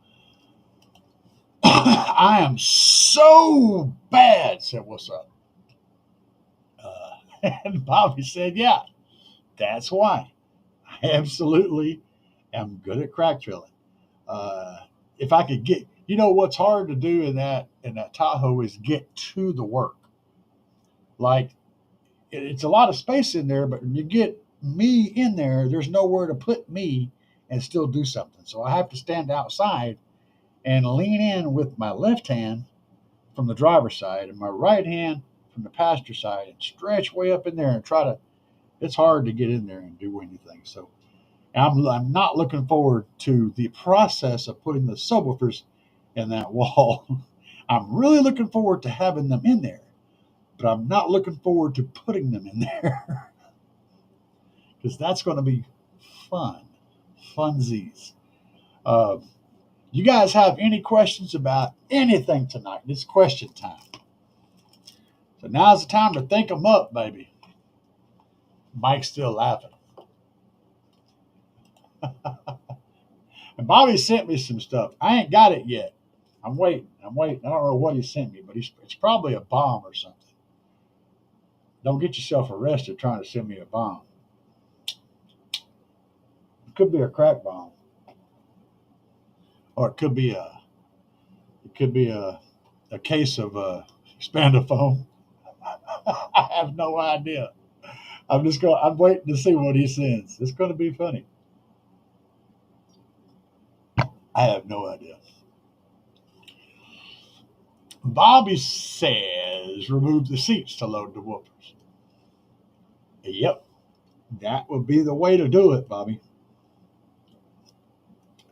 Speaker 1: I am so bad, said, what's up? And Bobby said, yeah, that's why. I absolutely am good at crack filling. If I could get, what's hard to do in that Tahoe is get to the work. Like, it's a lot of space in there, but when you get me in there, there's nowhere to put me and still do something. So I have to stand outside and lean in with my left hand from the driver's side and my right hand from the passenger side and stretch way up in there and it's hard to get in there and do anything. So I'm not looking forward to the process of putting the subwoofers in that wall. I'm really looking forward to having them in there, but I'm not looking forward to putting them in there because that's going to be funsies. You guys have any questions about anything tonight? It's question time. So now's the time to think them up, baby. Mike's still laughing. And Bobby sent me some stuff. I ain't got it yet. I'm waiting. I don't know what he sent me, but it's probably a bomb or something. Don't get yourself arrested trying to send me a bomb. It could be a crack bomb. Or it could be a case of Spandafoam. I have no idea. I'm waiting to see what he sends. It's going to be funny. I have no idea. Bobby says remove the seats to load the woofers. Yep. That would be the way to do it, Bobby.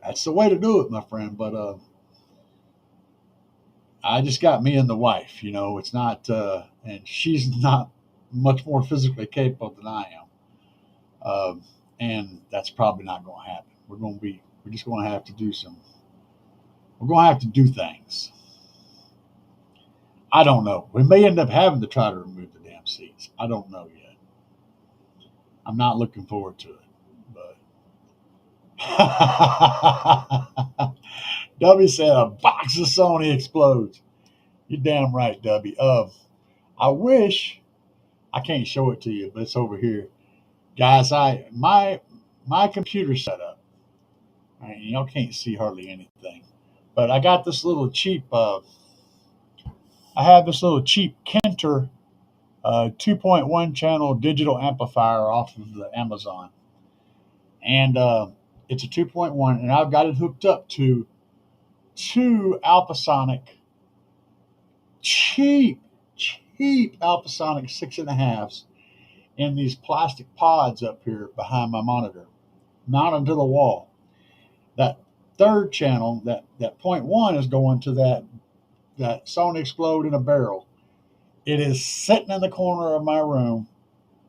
Speaker 1: That's the way to do it, my friend. But I just got me and the wife. It's not, and she's not much more physically capable than I am. And that's probably not going to happen. We're just going to have to do we're going to have to do things. I don't know. We may end up having to try to remove the damn seats. I don't know yet. I'm not looking forward to it, but W said a box of Sony explodes. You're damn right, W. I wish I can't show it to you, but it's over here. Guys, my computer set up. Y'all can't see hardly anything. But I got this little cheap I have this little cheap Kenter 2.1 channel digital amplifier off of the Amazon. And It's a 2.1, and I've got it hooked up to two Alphasonic, cheap, cheap Alphasonic 6.5s in these plastic pods up here behind my monitor, mounted to the wall. That third channel, that point one, is going to that Sony Explode in a barrel. It is sitting in the corner of my room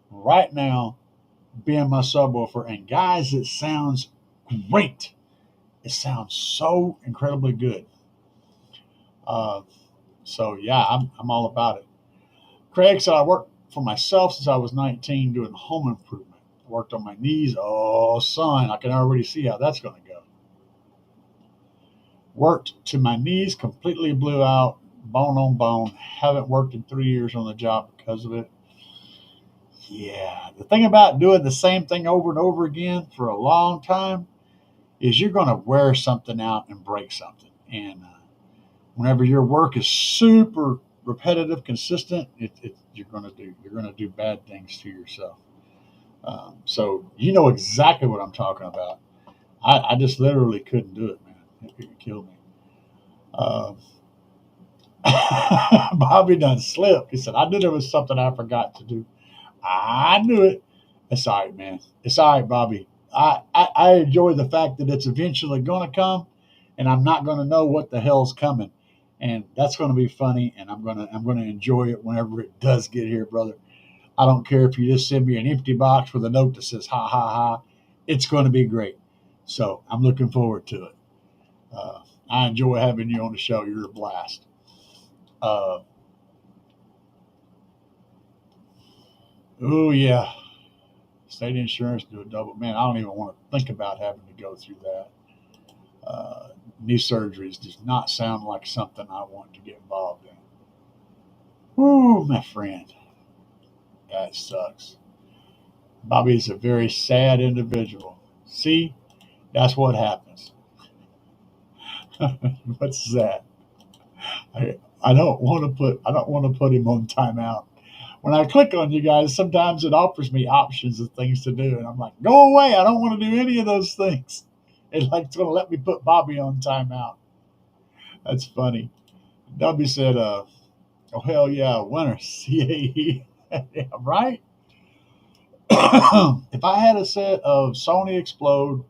Speaker 1: right now, being my subwoofer. And guys, it sounds great. It sounds so incredibly good. So yeah, I'm all about it. Craig said I worked for myself since I was 19 doing home improvement. I worked on my knees. Oh, son, I can already see how that's going to go. Worked to my knees, completely blew out, bone on bone. Haven't worked in 3 years on the job because of it. Yeah, the thing about doing the same thing over and over again for a long time is you're going to wear something out and break something. And whenever your work is super repetitive, consistent, you're going to do bad things to yourself. So you know exactly what I'm talking about. I just literally couldn't do it, man. It could kill me. Bobby done slipped. He said, I knew there was something I forgot to do. I knew it. It's all right, man. It's all right, Bobby. I enjoy the fact that it's eventually going to come, and I'm not going to know what the hell's coming. And that's going to be funny, and I'm going to enjoy it whenever it does get here, brother. I don't care if you just send me an empty box with a note that says ha ha ha. It's going to be great. So I'm looking forward to it. I enjoy having you on the show. You're a blast. Oh yeah, state insurance do a double. Man, I don't even want to think about having to go through that. Knee surgeries does not sound like something I want to get involved in. Woo, my friend, that sucks. Bobby is a very sad individual. See, that's what happens. What's that? I don't want to put him on timeout. When I click on you guys, sometimes it offers me options of things to do, and I'm like, go away! I don't want to do any of those things. It's like it's going to let me put Bobby on timeout. That's funny. W said, "Oh hell yeah, winner, CAE, yeah, right?" If I had a set of Sony Explode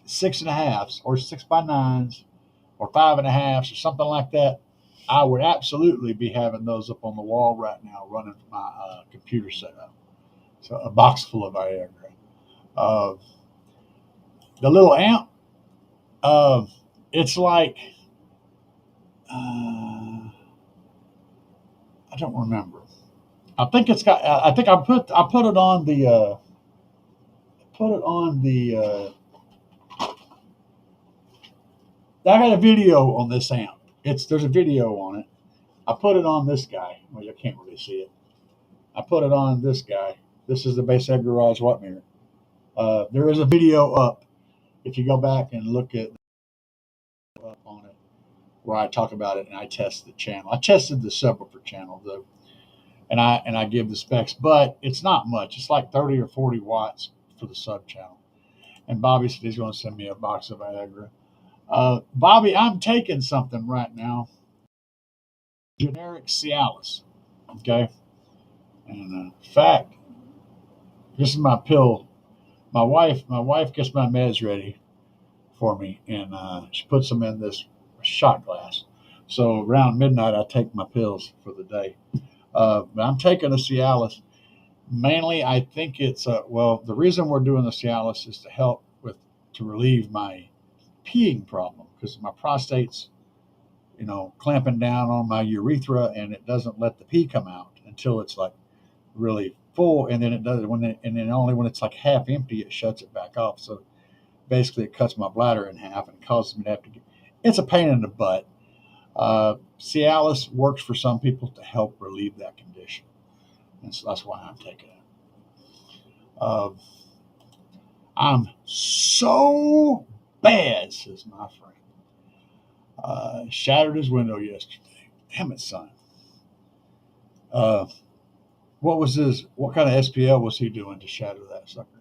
Speaker 1: 6.5s or 6x9s or 5.5s or something like that, I would absolutely be having those up on the wall right now, running my computer setup. So a box full of Viagra. The little amp, it's like I don't remember. I think it's got. I think I put it on the I got a video on this amp. There's a video on it. I put it on this guy. Well, you can't really see it. I put it on this guy. This is the Bayside Garage Watt Meter. There is a video up. If you go back and look at up on it, where I talk about it and I test the channel. I tested the subwoofer channel though, and I give the specs, but it's not much. It's like 30 or 40 watts for the sub channel. And Bobby said he's going to send me a box of Viagra. Bobby, I'm taking something right now. Generic Cialis. Okay. And in fact, this is my pill. My wife gets my meds ready for me, and she puts them in this shot glass. So around midnight, I take my pills for the day. But I'm taking a Cialis. Mainly, I think it's the reason we're doing the Cialis is to relieve my peeing problem, because my prostate's clamping down on my urethra, and it doesn't let the pee come out until it's like really full, and then it does and then only when it's like half empty it shuts it back off. So basically it cuts my bladder in half and causes me to have to it's a pain in the butt. Cialis works for some people to help relieve that condition, and so that's why I'm taking it. I'm so bad, says my friend. Shattered his window yesterday. Damn it, son. What kind of SPL was he doing to shatter that sucker?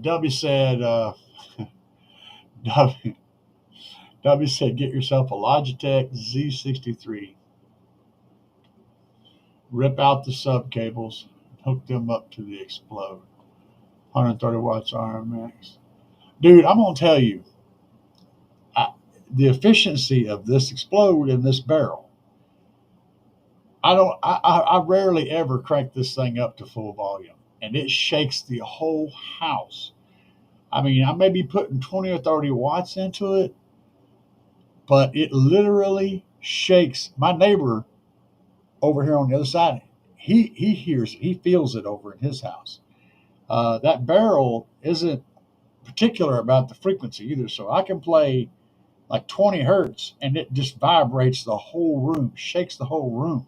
Speaker 1: W said, W, W said, get yourself a Logitech Z63. Rip out the sub cables, hook them up to the Explode. 130 watts RMX. Max. Dude, I'm gonna tell you, the efficiency of this Explode in this barrel. I rarely ever crank this thing up to full volume, and it shakes the whole house. I mean, I may be putting 20 or 30 watts into it, but it literally shakes. My neighbor over here on the other side, he feels it over in his house. That barrel isn't particular about the frequency either, so I can play like 20 hertz and it just vibrates the whole room, shakes the whole room.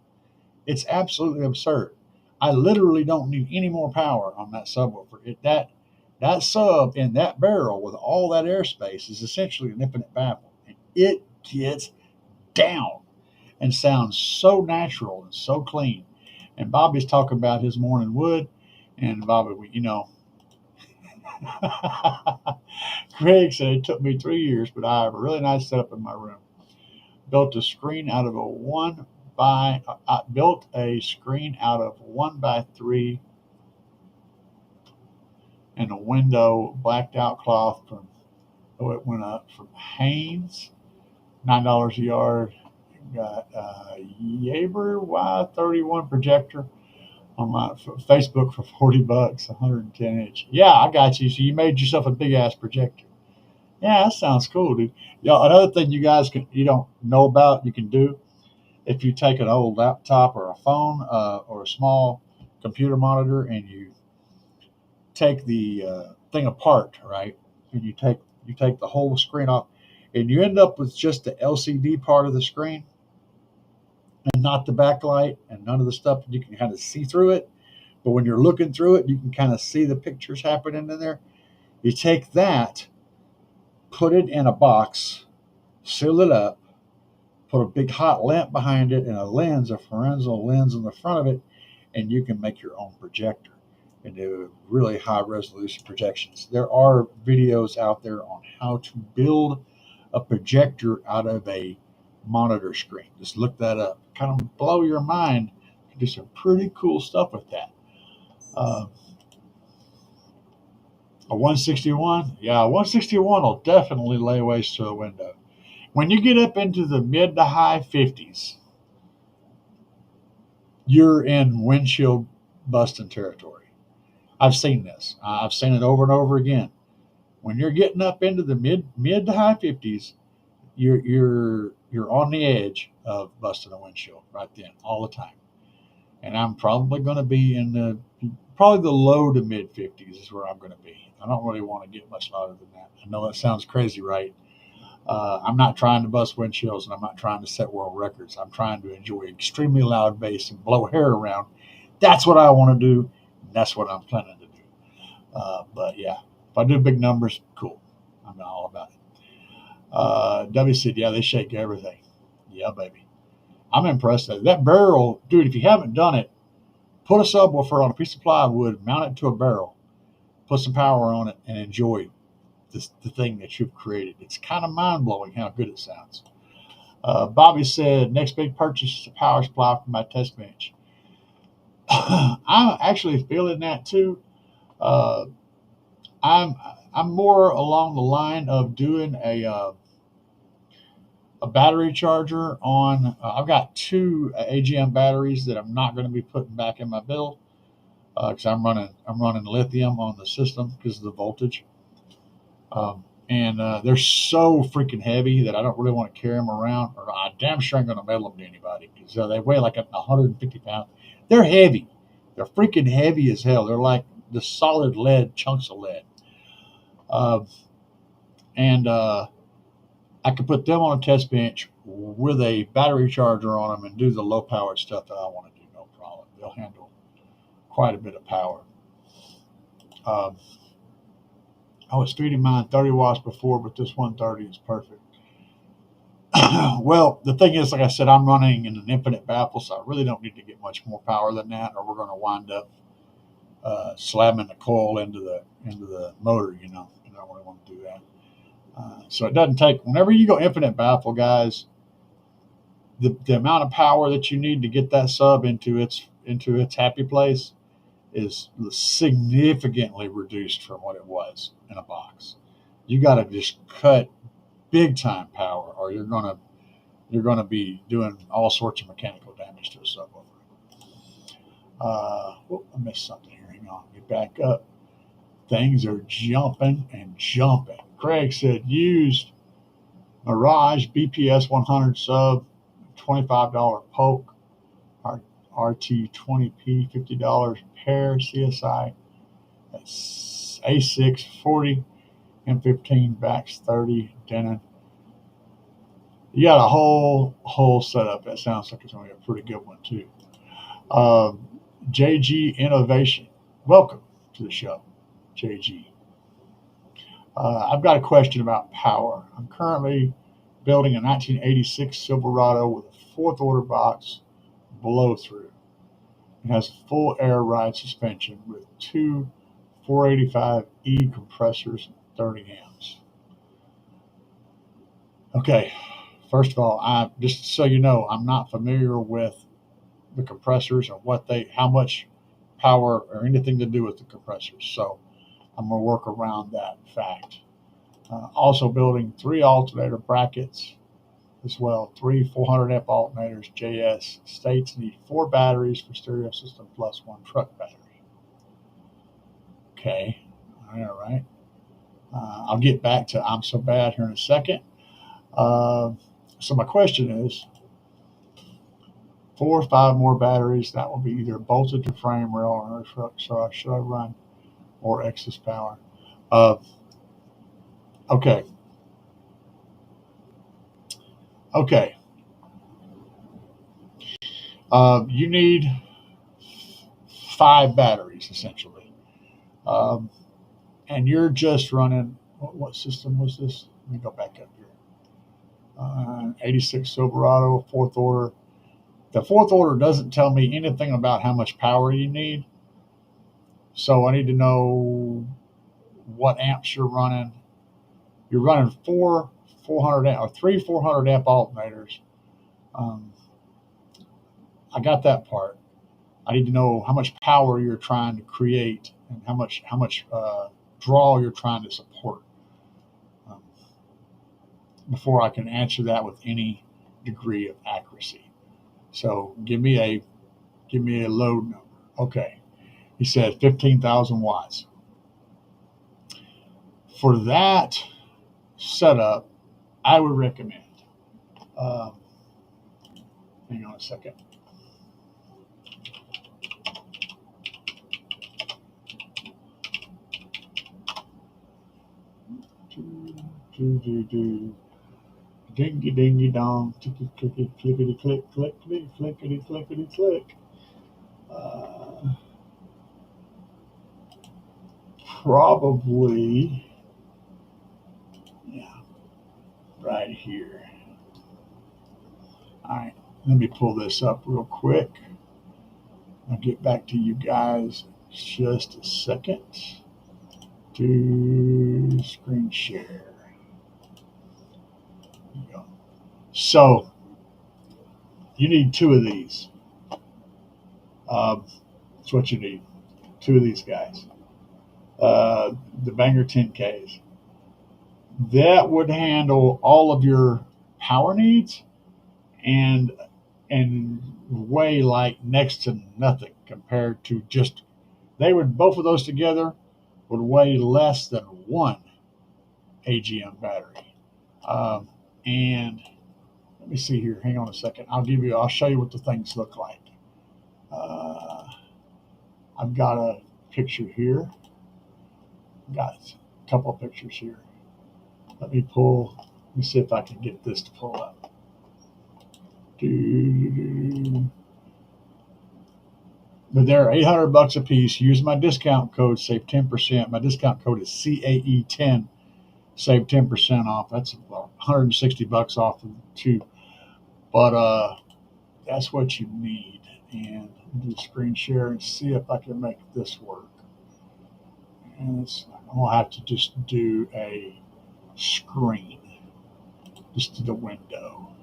Speaker 1: It's absolutely absurd. I literally don't need any more power on that subwoofer. That sub in that barrel with all that airspace is essentially an infinite baffle. And it gets down and sounds so natural and so clean. And Bobby's talking about his morning wood. And Bobby, Greg said it took me 3 years, but I have a really nice setup in my room. Built a screen out of 1x3 and a window blacked out cloth it went up from Haynes, $9 a yard. Got Yaber Y31 projector on my Facebook for $40, 110 inch. Yeah, I got you. So you made yourself a big ass projector. Yeah, that sounds cool, dude. Another thing you don't know about, you can do if you take an old laptop or a phone or a small computer monitor and you take the thing apart, right? And you take the whole screen off, and you end up with just the LCD part of the screen and not the backlight and none of the stuff. You can kind of see through it, but when you're looking through it, you can kind of see the pictures happening in there. You take that, put it in a box, seal it up, put a big hot lamp behind it and a Forenzo lens in the front of it, and you can make your own projector and do really high resolution projections. There are videos out there on how to build a projector out of a monitor screen. Just look that up. Kind of blow your mind. You can do some pretty cool stuff with that. A 161? Yeah, a 161 will definitely lay waste to a window. When you get up into the mid to high 50s, you're in windshield busting territory. I've seen this. I've seen it over and over again. When you're getting up into the mid to high 50s, you're on the edge of busting a windshield right then, all the time. And I'm probably going to be in the low to mid 50s is where I'm going to be. I don't really want to get much louder than that. I know that sounds crazy, right? I'm not trying to bust windshields, and I'm not trying to set world records. I'm trying to enjoy extremely loud bass and blow hair around. That's what I want to do. And that's what I'm planning to do. But yeah, if I do big numbers, cool. I'm all about it. W said, yeah, they shake everything. Yeah, baby. I'm impressed. That barrel, dude, if you haven't done it, put a subwoofer on a piece of plywood, mount it to a barrel, put some power on it, and enjoy the thing that you've created. It's kind of mind-blowing how good it sounds. Bobby said, next big purchase is a power supply for my test bench. I'm actually feeling that too. I'm more along the line of doing a battery charger on. I've got two AGM batteries that I'm not going to be putting back in my build because I'm running lithium on the system because of the voltage. And they're so freaking heavy that I don't really want to carry them around, or I damn sure ain't going to mail them to anybody because they weigh like 150 pounds. They're heavy. They're freaking heavy as hell. They're like the solid lead, chunks of lead. And I could put them on a test bench with a battery charger on them and do the low powered stuff that I want to do. No problem. They'll handle quite a bit of power. I was feeding mine 30 watts before, but this 130 is perfect. Well, the thing is, like I said, I'm running in an infinite baffle, so I really don't need to get much more power than that, or we're going to wind up slamming the coil into the motor. You don't really want to do that. So it doesn't take. Whenever you go infinite baffle, guys, the amount of power that you need to get that sub into its happy place is significantly reduced from what it was in a box. You got to just cut big time power, or you're gonna be doing all sorts of mechanical damage to a subwoofer. I missed something here. Hang on, get back up. Things are jumping and jumping. Craig said used Mirage BPS 100 sub, $25 poke, RT20P, $50 pair, CSI, that's A6 40, M15 backs 30, Denon. You got a whole setup. That sounds like it's going to be a pretty good one too. JG Innovation, welcome to the show, JG. I've got a question about power. I'm currently building a 1986 Silverado with a fourth order box blow through. It has a full air ride suspension with two 485E compressors, 30 amps. Okay, first of all, just so you know, I'm not familiar with the compressors and how much power or anything to do with the compressors. So I'm going to work around that fact. Also building 3 alternator brackets as well, 3 400 amp alternators, JS. States need 4 batteries for stereo system plus 1 truck battery. Okay, all right. I'll get back to I'm so bad here in a second. So my question is, 4 or 5 more batteries, that will be either bolted to frame rail or truck. So should I run or excess power? Okay. You need 5 batteries essentially, and you're just running. What system was this? Let me go back up here. 86 Silverado, fourth order. The fourth order doesn't tell me anything about how much power you need. So I need to know what amps you're running. You're running 4 400 amp or 3 400 amp alternators. I got that part. I need to know how much power you're trying to create and how much draw you're trying to support before I can answer that with any degree of accuracy. So give me a load number. Okay, he said 15,000 watts. For that setup, I would recommend. Hang on a second. Dingy dingy dong, ticky clicky clickety click clickety clickety clickety click. Probably, yeah, right here. All right, let me pull this up real quick. I'll get back to you guys in just a second. Do screen share. There you go. So you need 2 of these. That's what you need. 2 of these guys. The Banger 10Ks. That would handle all of your power needs and weigh like next to nothing compared to just, both of those together would weigh less than 1 AGM battery. And let me see here. Hang on a second. I'll show you what the things look like. I've got a picture here. Got a couple of pictures here. Let me see if I can get this to pull up. But they're $800 a piece. Use my discount code, save 10%. My discount code is CAE10. Save 10% off. That's about $160 off of 2. But that's what you need. And do screen share and see if I can make this work. And I'm going to have to just do a screen. Just do the window.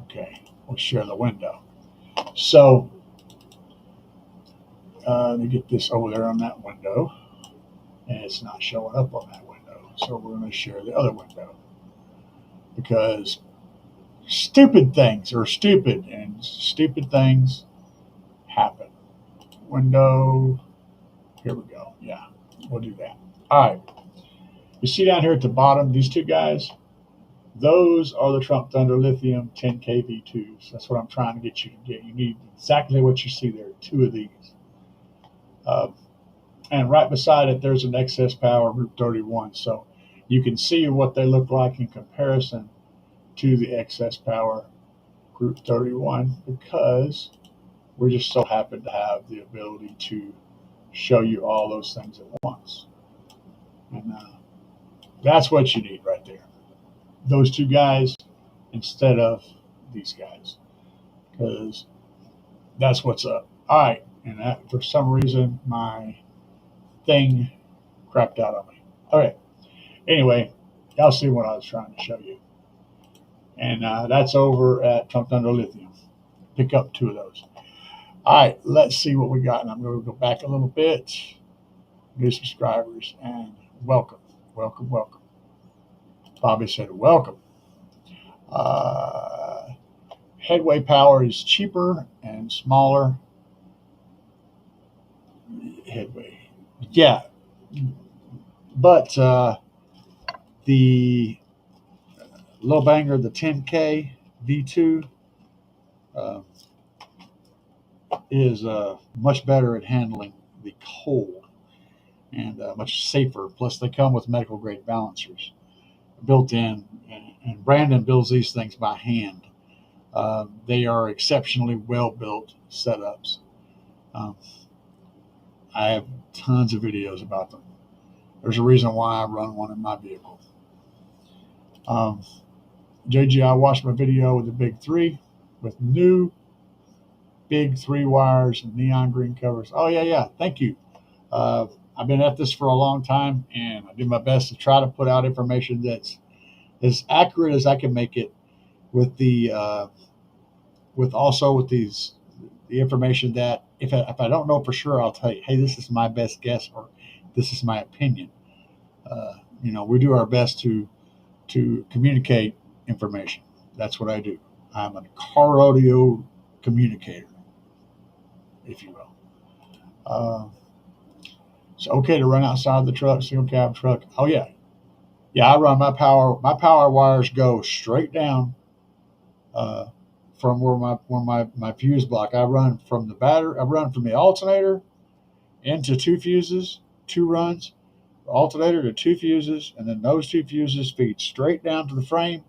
Speaker 1: Okay, we'll share the window. So, let me get this over there on that window. And it's not showing up on that window. So we're going to share the other window. Because stupid things are stupid, and stupid things happen. Window. Here we go. Yeah, we'll do that. All right. You see down here at the bottom, these two guys? Those are the Trump Thunder Lithium 10K V2s. That's what I'm trying to get you to get. You need exactly what you see there, two of these. And right beside it, there's an excess power Group 31. So you can see what they look like in comparison to the excess power Group 31, because we just so happen to have the ability to show you all those things at once. And that's what you need right there. Those two guys instead of these guys, because that's what's up. All right. And that, for some reason, my thing crapped out on me. Okay. Anyway, y'all see what I was trying to show you. And that's over at Trump Thunder Lithium. Pick up two of those. All right, let's see what we got. And I'm going to go back a little bit. New subscribers, and welcome, welcome, welcome. Bobby said, welcome. Headway power is cheaper and smaller. Headway. Yeah. But the low banger, the 10K V2, is much better at handling the cold and much safer. Plus, they come with medical grade balancers built in, and Brandon builds these things by hand. They are exceptionally well built setups. I have tons of videos about them. There's a reason why I run one in my vehicle. JG, I watched my video with the big three with new big 3 wires and neon green covers. Oh, yeah. Thank you. I've been at this for a long time, and I do my best to try to put out information that's as accurate as I can make it with the the information that if I don't know for sure, I'll tell you, hey, this is my best guess, or this is my opinion. We do our best to communicate information. That's what I do. I'm a car audio communicator, if you will. It's okay to run outside the truck, single cab truck. Oh yeah. I run my power wires go straight down from where my fuse block. I run from the battery. I run from the alternator into 2 fuses, 2 runs, alternator to 2 fuses, and then those 2 fuses feed straight down to the frame.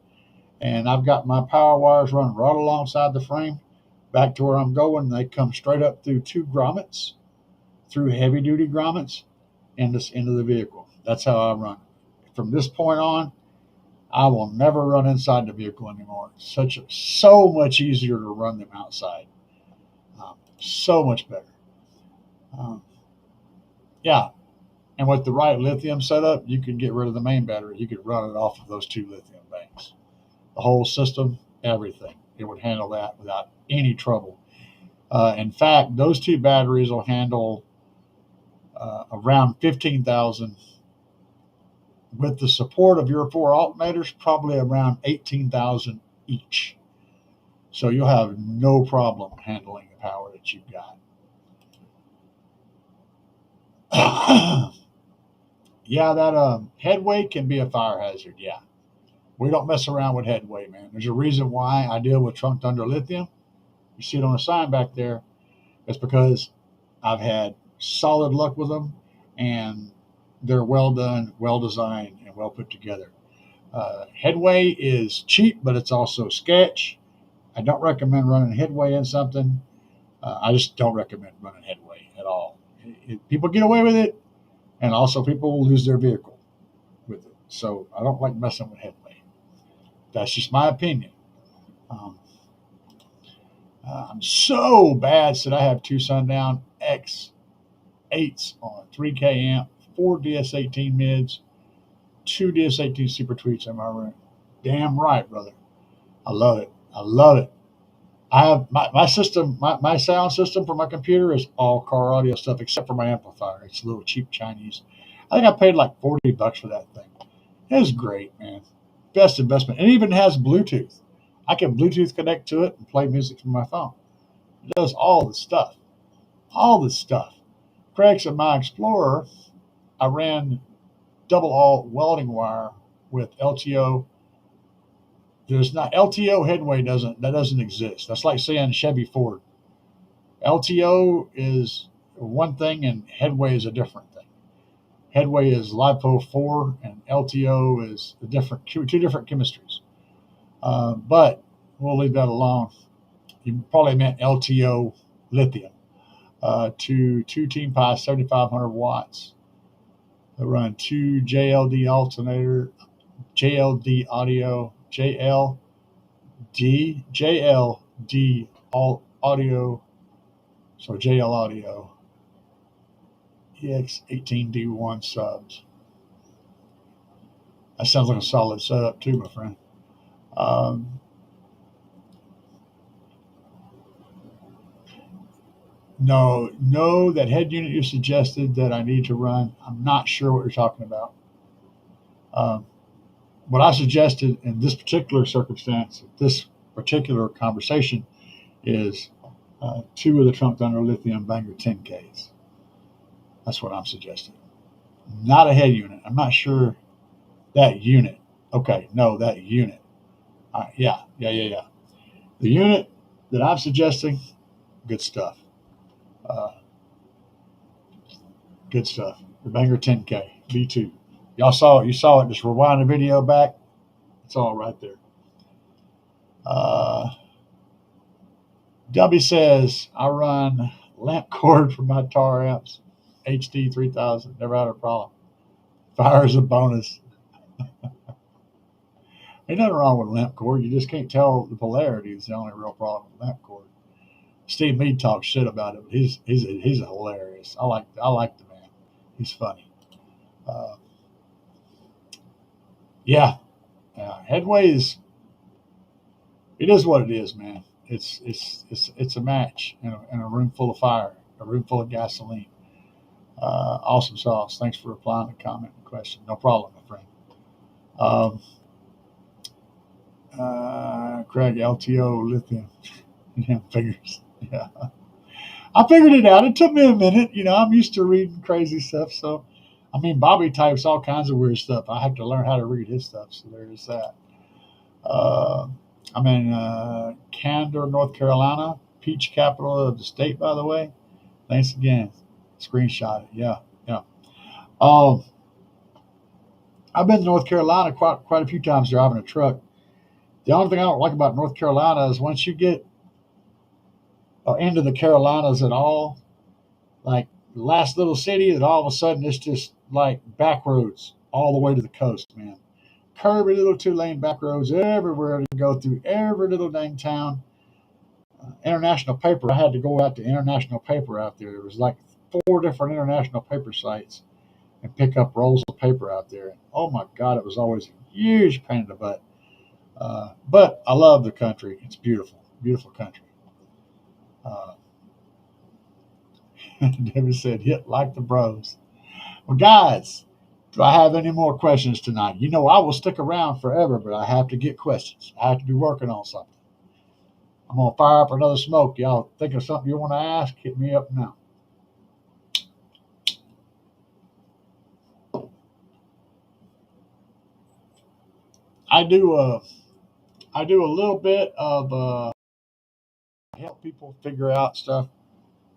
Speaker 1: And I've got my power wires running right alongside the frame back to where I'm going. They come straight up through 2 grommets, through heavy duty grommets, into the vehicle. That's how I run. From this point on, I will never run inside the vehicle anymore. So much easier to run them outside. So much better. And with the right lithium setup, you can get rid of the main battery. You could run it off of those 2 lithium banks. The whole system, everything. It would handle that without any trouble. In fact, those 2 batteries will handle around 15,000. With the support of your 4 alternators, probably around 18,000 each. So you'll have no problem handling the power that you've got. Yeah, that headway can be a fire hazard. Yeah. We don't mess around with headway, man. There's a reason why I deal with Trump Thunder Lithium. You see it on the sign back there. It's because I've had solid luck with them, and they're well done, well designed, and well put together. Headway is cheap, but it's also sketch. I don't recommend running headway in something. I just don't recommend running headway at all. People get away with it, and also people will lose their vehicle with it. So I don't like messing with headway. That's just my opinion. I'm so bad that I have 2 Sundown X8s on a 3K amp, 4 DS18 mids, 2 DS18 Super Tweets in my room. Damn right, brother. I love it. I love it. I have my system, my sound system for my computer is all car audio stuff except for my amplifier. It's a little cheap Chinese. I think I paid like $40 for that thing. It's great, man. Best investment. It even has Bluetooth. I can Bluetooth connect to it and play music from my phone. It does all the stuff. All the stuff. Craig said my Explorer, I ran double alt welding wire with LTO. There's not LTO headway doesn't exist. That's like saying Chevy Ford. LTO is one thing and headway is a different thing. Headway is LiPo 4 and LTO is two different chemistries. But we'll leave that alone. You probably meant LTO Lithium. To 2 Team Pi 7500 watts. They run 2 JLD alternator, JLD audio, JLD audio, so JL audio, EX18D1 subs. That sounds like a solid setup too, my friend. No, that head unit you suggested that I need to run, I'm not sure what you're talking about. What I suggested in this particular circumstance, this particular conversation, is 2 of the Trunk Thunder Lithium Banger 10Ks. That's what I'm suggesting. Not a head unit. I'm not sure that unit. Okay, no, that unit. Yeah. The unit that I'm suggesting, good stuff. Good stuff. The Banger 10K, V2. Y'all saw it. You saw it. Just rewind the video back. It's all right there. Dubby says, I run lamp cord for my tar amps. HD 3000. Never had a problem. Fire is a bonus. Ain't nothing wrong with lamp cord. You just can't tell the polarity. It's the only real problem with lamp cord. Steve Mead talks shit about it, but he's hilarious. I like the man. He's funny. Headway is. It is what it is, man. It's a match in a room full of fire, a room full of gasoline. Awesome sauce. Thanks for replying to the comment and question. No problem, my friend. Craig, LTO Lithium. Damn figures. Yeah. I figured it out. It took me a minute. I'm used to reading crazy stuff. So, Bobby types all kinds of weird stuff. I have to learn how to read his stuff. So there's that. I'm in Candor, North Carolina, peach capital of the state, by the way. Thanks again. Screenshot it. Yeah. I've been to North Carolina quite a few times driving a truck. The only thing I don't like about North Carolina is once you get into the Carolinas at all, like the last little city, that all of a sudden it's just like back roads all the way to the coast, man. Curvy little 2-lane back roads everywhere to go through every little dang town. International Paper, I had to go out to International Paper out there. There was like 4 different International Paper sites and pick up rolls of paper out there. And oh my God, it was always a huge pain in the butt. But I love the country. It's beautiful, beautiful country. David said, hit like the bros. Well, guys, do I have any more questions tonight? I will stick around forever, but I have to get questions. I have to be working on something. I'm going to fire up another smoke. Y'all think of something you want to ask? Hit me up now. I do a little bit of help people figure out stuff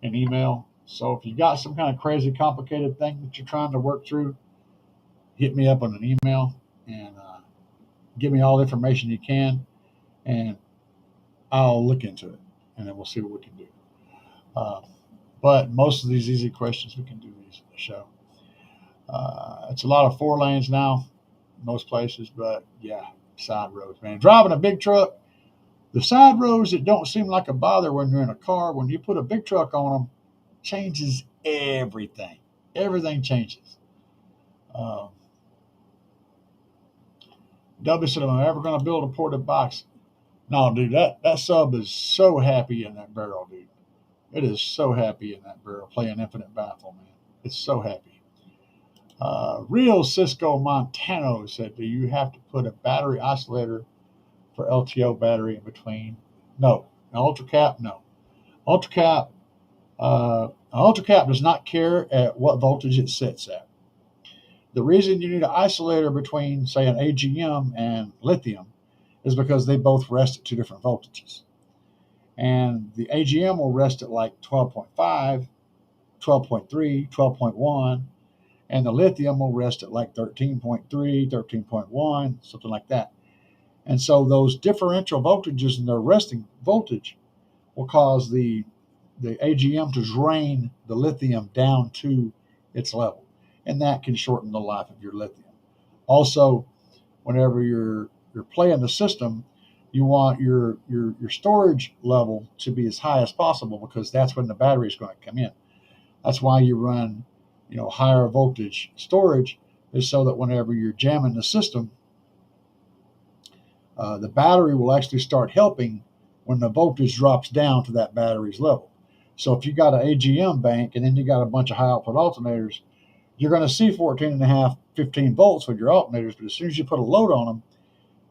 Speaker 1: in email. So if you got some kind of crazy complicated thing that you're trying to work through, hit me up on an email and give me all the information you can, and I'll look into it, and then we'll see what we can do. But most of these easy questions we can do these in the show. It's a lot of 4 lanes now, most places, but yeah, side roads, man. Driving a big truck, the side roads that don't seem like a bother when you're in a car, when you put a big truck on them, changes everything. Everything changes. Uh, W said, "Am I ever going to build a ported box?" No, dude, that sub is so happy in that barrel, dude. It is so happy in that barrel playing Infinite Baffle, man. It's so happy. Real Cisco Montano said, "Do you have to put a battery isolator for LTO battery in between?" No. An ultra cap? No. Ultra cap, an ultra cap does not care at what voltage it sits at. The reason you need an isolator between, say, an AGM and lithium is because they both rest at two different voltages. And the AGM will rest at like 12.5, 12.3, 12.1, and the lithium will rest at like 13.3, 13.1, something like that. And so those differential voltages in their resting voltage will cause the AGM to drain the lithium down to its level. And that can shorten the life of your lithium. Also, whenever you're playing the system, you want your storage level to be as high as possible because that's when the battery is going to come in. That's why you run, higher voltage storage, is so that whenever you're jamming the system, the battery will actually start helping when the voltage drops down to that battery's level. So if you got an AGM bank and then you got a bunch of high output alternators, you're going to see 14.5, 15 volts with your alternators, but as soon as you put a load on them,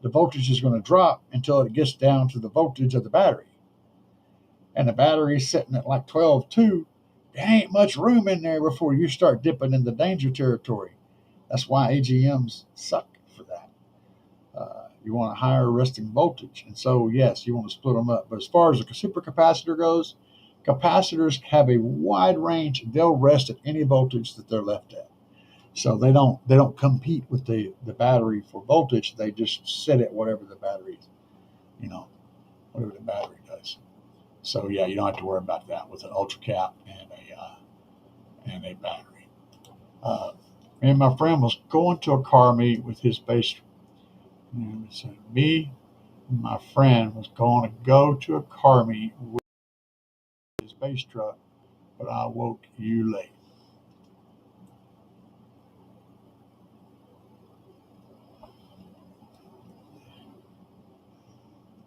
Speaker 1: the voltage is going to drop until it gets down to the voltage of the battery. And the battery is sitting at like 12.2. There ain't much room in there before you start dipping into danger territory. That's why AGMs suck for that. You want a higher resting voltage. And so, yes, you want to split them up. But as far as a supercapacitor goes, capacitors have a wide range. They'll rest at any voltage that they're left at. So they don't compete with the battery for voltage. They just sit at whatever the battery, whatever the battery does. So yeah, you don't have to worry about that with an ultra cap and a battery. Me and my friend was going to a car meet with his bass. Me and my friend was going to go to a car meet with his bass truck, but I woke you late.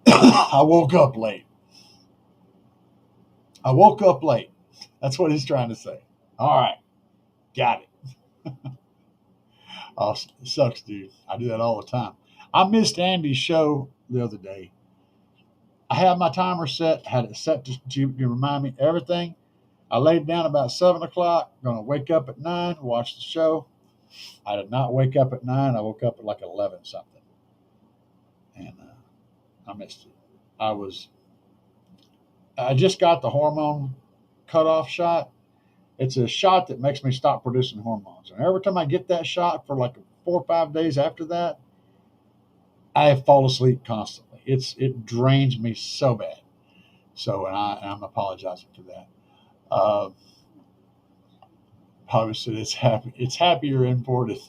Speaker 1: I woke up late. I woke up late. That's what he's trying to say. All right, got it. Oh, it sucks, dude. I do that all the time. I missed Andy's show the other day. I had my timer set, had it set to remind me everything. I laid down about 7 o'clock, going to wake up at 9, watch the show. I did not wake up at 9. I woke up at like 11 something. And I missed it. I just got the hormone cutoff shot. It's a shot that makes me stop producing hormones. And every time I get that shot for like 4 or 5 days after that, I fall asleep constantly. It drains me so bad. So, and I'm apologizing for that. Obviously, it's happier imported.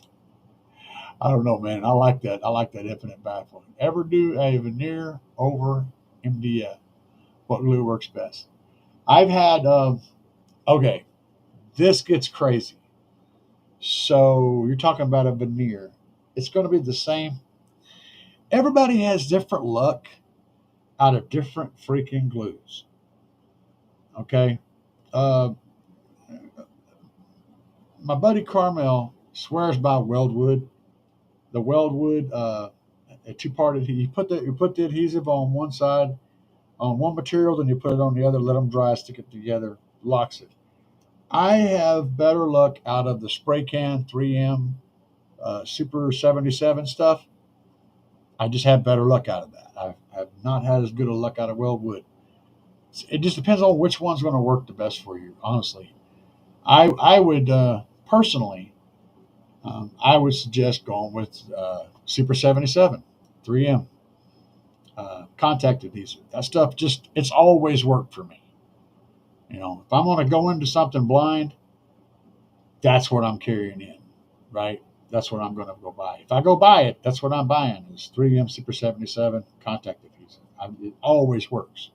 Speaker 1: I don't know, man. I like that. I like that infinite baffle. Ever do a veneer over MDF? What glue works best? I've had. Okay, this gets crazy. So you're talking about a veneer. It's going to be the same. Everybody has different luck out of different freaking glues. Okay. Uh, my buddy Carmel swears by Weldwood. The Weldwood, a two-parted. You put the adhesive on one side, on one material, then you put it on the other. Let them dry, stick it together, locks it. I have better luck out of the spray can 3M Super 77 stuff. I just have better luck out of that. I have not had as good a luck out of Weldwood. It just depends on which one's going to work the best for you. Honestly, I would personally, I would suggest going with Super 77, 3M contact adhesive. That stuff it's always worked for me. If I'm going to go into something blind, that's what I'm carrying in, right? That's what I'm going to go buy. If I go buy it, that's what I'm buying is 3M Super 77 contact adhesive. It always works.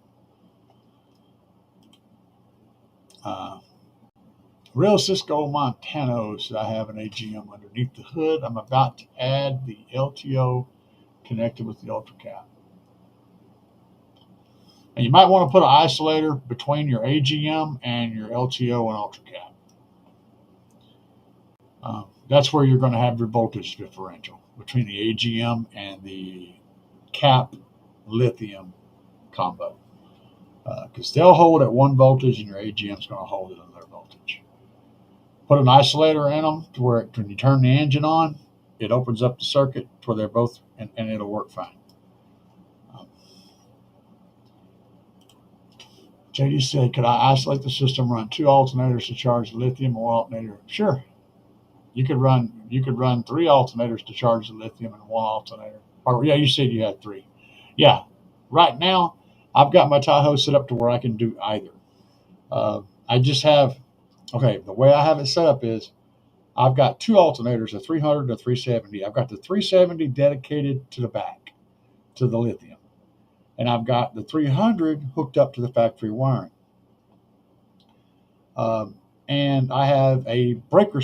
Speaker 1: Real Cisco Montanos, I have an AGM underneath the hood. I'm about to add the LTO connected with the UltraCap. And you might want to put an isolator between your AGM and your LTO and UltraCap. That's where you're going to have your voltage differential between the AGM and the cap lithium combo. Because they'll hold at one voltage and your AGM's going to hold at another voltage. Put an isolator in them to where when you turn the engine on, it opens up the circuit to where they're both, and it'll work fine. JD said, could I isolate the system, run 2 alternators to charge the lithium or alternator? Sure. You could run 3 alternators to charge the lithium and 1 alternator. Or yeah, you said you had 3. Yeah. Right now, I've got my Tahoe set up to where I can do either. I just have, the way I have it set up is I've got 2 alternators, a 300 and a 370. I've got the 370 dedicated to the back, to the lithium. And I've got the 300 hooked up to the factory wiring. And I have a breaker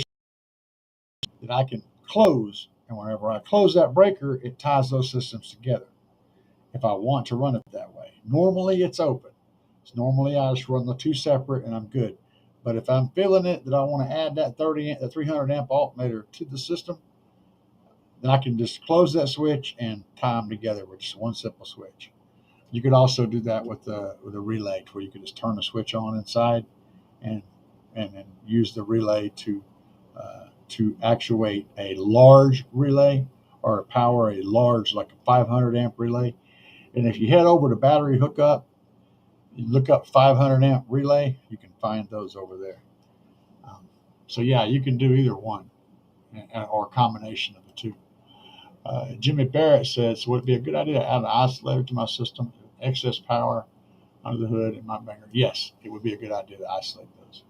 Speaker 1: that I can close. And whenever I close that breaker, it ties those systems together if I want to run it that way. Normally, it's open. Normally, I just run the 2 separate and I'm good. But if I'm feeling it that I want to add that 300 amp alternator to the system, then I can just close that switch and tie them together with just one simple switch. You could also do that with a relay, where you could just turn the switch on inside and use the relay to actuate a large relay or power a large, like a 500 amp relay. And if you head over to battery hookup, you look up 500 amp relay, you can find those over there. So yeah, you can do either one or a combination of the 2. Jimmy Barrett says, would it be a good idea to add an isolator to my system, excess power under the hood in my banger? Yes, it would be a good idea to isolate those.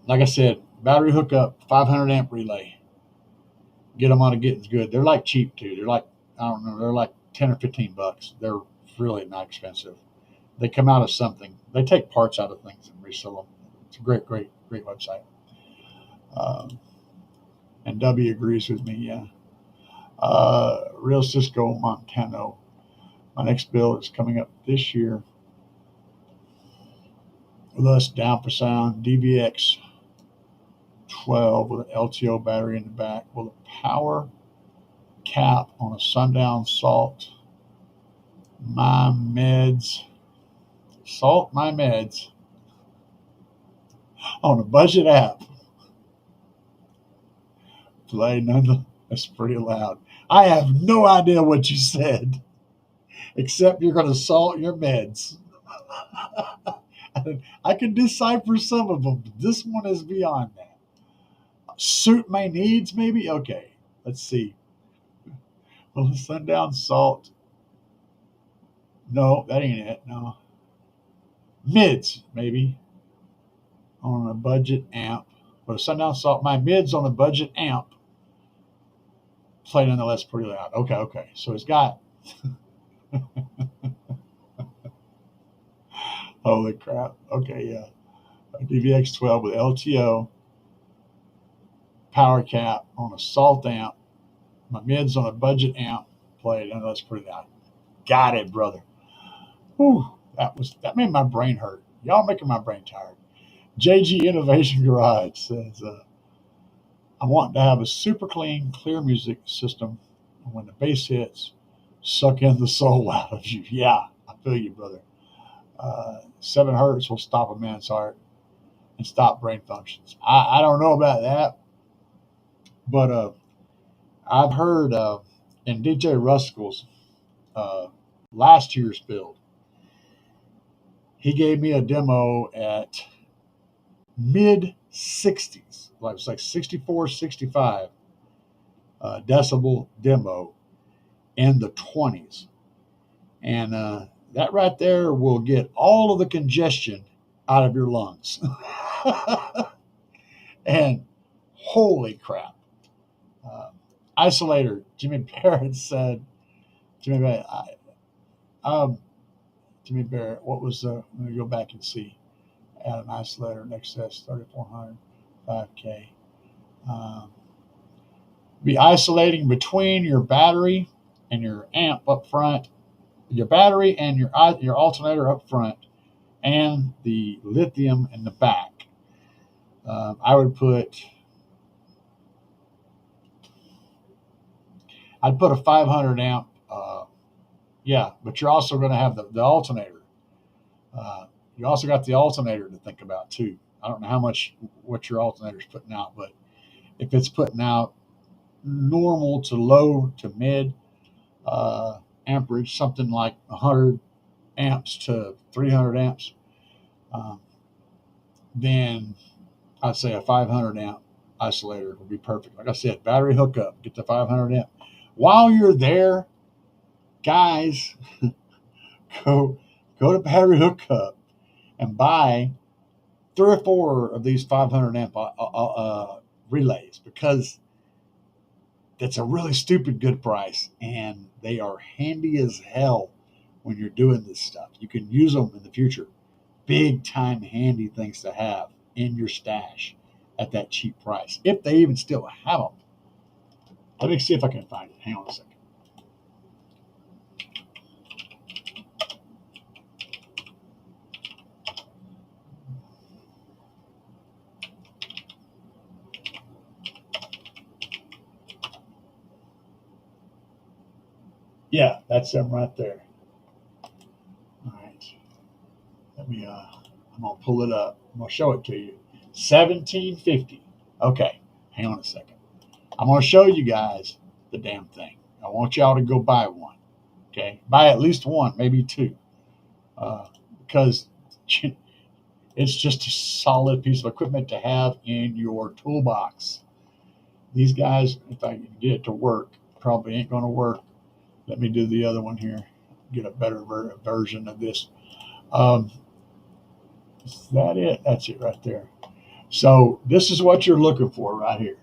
Speaker 1: Like I said, battery hookup, 500 amp relay. Get them on a Getting's Good. They're like cheap too. They're like, I don't know, they're like 10 or 15 bucks. They're really not expensive. They come out of something. They take parts out of things and resell them. It's a great website. And W agrees with me, yeah. Real Cisco Montano. My next build is coming up this year with us, down for sound, DVX 12 with an LTO battery in the back with a power cap on a Sundown Salt My Meds on a budget app. Play none. That's pretty loud. I have no idea what you said, except you're going to salt your meds. I can decipher some of them, but this one is beyond that. Suit my needs, maybe? Okay, let's see. Well, the Sundown Salt. No, that ain't it. No. Mids, maybe. On a budget amp. But a Sundown Salt, my mids on a budget amp. Play nonetheless pretty loud. Okay. So it's got. Holy crap. Okay, yeah. A DVX 12 with LTO. Power cap on a Salt amp. My mids on a budget amp. Played nonetheless pretty loud. Got it, brother. Whew, that made my brain hurt. Y'all making my brain tired. JG Innovation Garage says, I want to have a super clean, clear music system. And when the bass hits, suck in the soul out of you. Yeah, I feel you, brother. 7 hertz will stop a man's heart and stop brain functions. I don't know about that, but I've heard in DJ Ruscall's last year's build, he gave me a demo at mid 60s, like it was like 64, 65 decibel demo in the 20s. And that right there will get all of the congestion out of your lungs. And holy crap. Isolator, Jimmy Barrett said, Jimmy Barrett, what was, let me go back and see. Add an isolator in excess 3400, 5K. Be isolating between your battery and your amp up front, your battery and your alternator up front, and the lithium in the back. I would put I'd put a 500 amp. But you're also going to have the alternator. You also got the alternator to think about too. I don't know what your alternator is putting out, but if it's putting out normal to low to mid amperage, something like 100 amps to 300 amps, then I'd say a 500 amp isolator would be perfect. Like I said, battery hookup, get the 500 amp. While you're there, guys, go to battery hookup and buy 3 or 4 of these 500 amp relays, because that's a really stupid good price, and they are handy as hell when you're doing this stuff. You can use them in the future. Big time handy things to have in your stash at that cheap price, if they even still have them. Let me see if I can find it. Hang on a second. Yeah, that's them right there. All right. I'm gonna pull it up. I'm gonna show it to you. 1750. Okay, hang on a second. I'm gonna show you guys the damn thing. I want y'all to go buy one. Okay, buy at least one, maybe 2, because it's just a solid piece of equipment to have in your toolbox. These guys, if I can get it to work, probably ain't gonna work. Let me do the other one here. Get a better version of this. Is that it? That's it right there. So this is what you're looking for right here.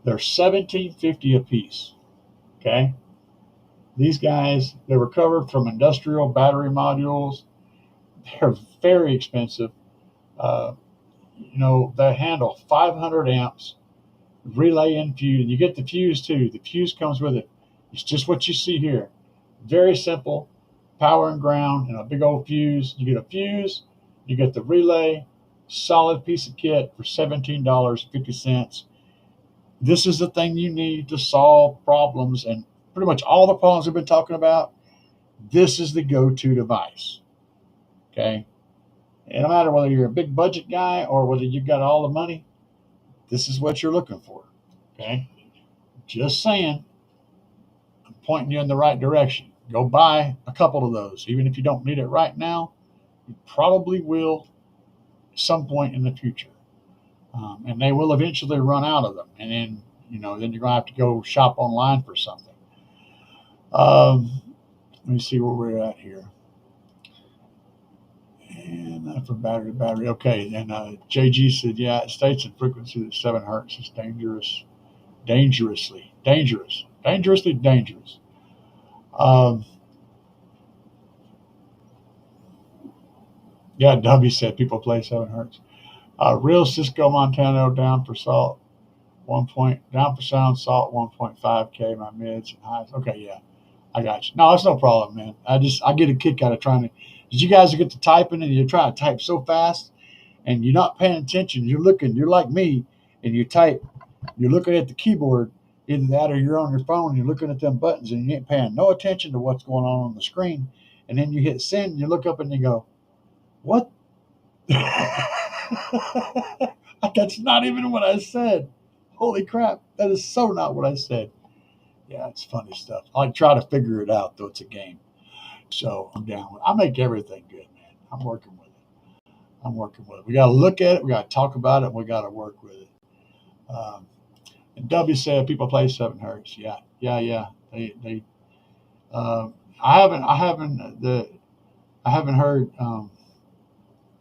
Speaker 1: They're $17.50 a piece. Okay. These guys, they were covered from industrial battery modules. They're very expensive. They handle 500 amps, relay and fuse, and you get the fuse too. The fuse comes with it. It's just what you see here. Very simple. Power and ground and a big old fuse. You get a fuse, you get the relay, solid piece of kit for $17.50. This is the thing you need to solve problems, and pretty much all the problems we've been talking about. This is the go-to device. Okay? And no matter whether you're a big budget guy or whether you've got all the money, this is what you're looking for. Okay? Just saying. I'm pointing you in the right direction. Go buy a couple of those. Even if you don't need it right now, you probably will at some point in the future. And they will eventually run out of them. And then, then you're going to have to go shop online for something. Let me see where we're at here. And for battery. Okay. And JG said, yeah, it states in frequency that 7 hertz is dangerous. Dangerously dangerous. Yeah, W said people play 7 hertz. Real Cisco Montano down for salt, down for sound salt, 1.5K, my mids and highs. Okay, yeah, I got you. No, it's no problem, man. I get a kick out of trying to, because you guys get to typing and you try to type so fast and you're not paying attention. You're like me, and you type, you're looking at the keyboard, either that or you're on your phone, and you're looking at them buttons and you ain't paying no attention to what's going on the screen. And then you hit send and you look up and you go, what? That's not even what I said. Holy crap. That is so not what I said. Yeah, it's funny stuff. I try to figure it out, though it's a game. So I'm down with it. I make everything good, man. I'm working with it. We got to look at it. We got to talk about it. And we got to work with it. And W said people play 7 hertz. Yeah. They. I haven't heard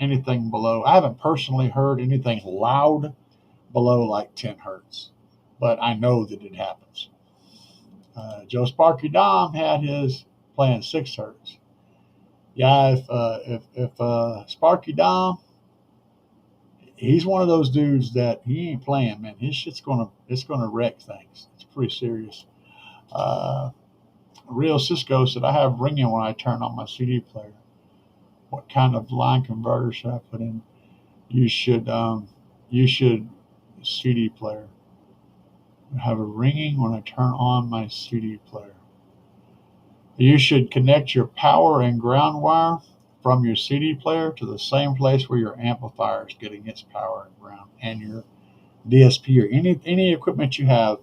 Speaker 1: anything below. I haven't personally heard anything loud below like 10 hertz, but I know that it happens. Joe Sparky Dom had his playing 6 hertz. Yeah, if Sparky Dom, he's one of those dudes that he ain't playing, man. His shit's it's gonna wreck things. It's pretty serious. Real Cisco said, I have ringing when I turn on my CD player. What kind of line converter should I put in? You should CD player. I have a ringing when I turn on my CD player. You should connect your power and ground wire from your CD player to the same place where your amplifier is getting its power and ground, and your DSP or any equipment you have.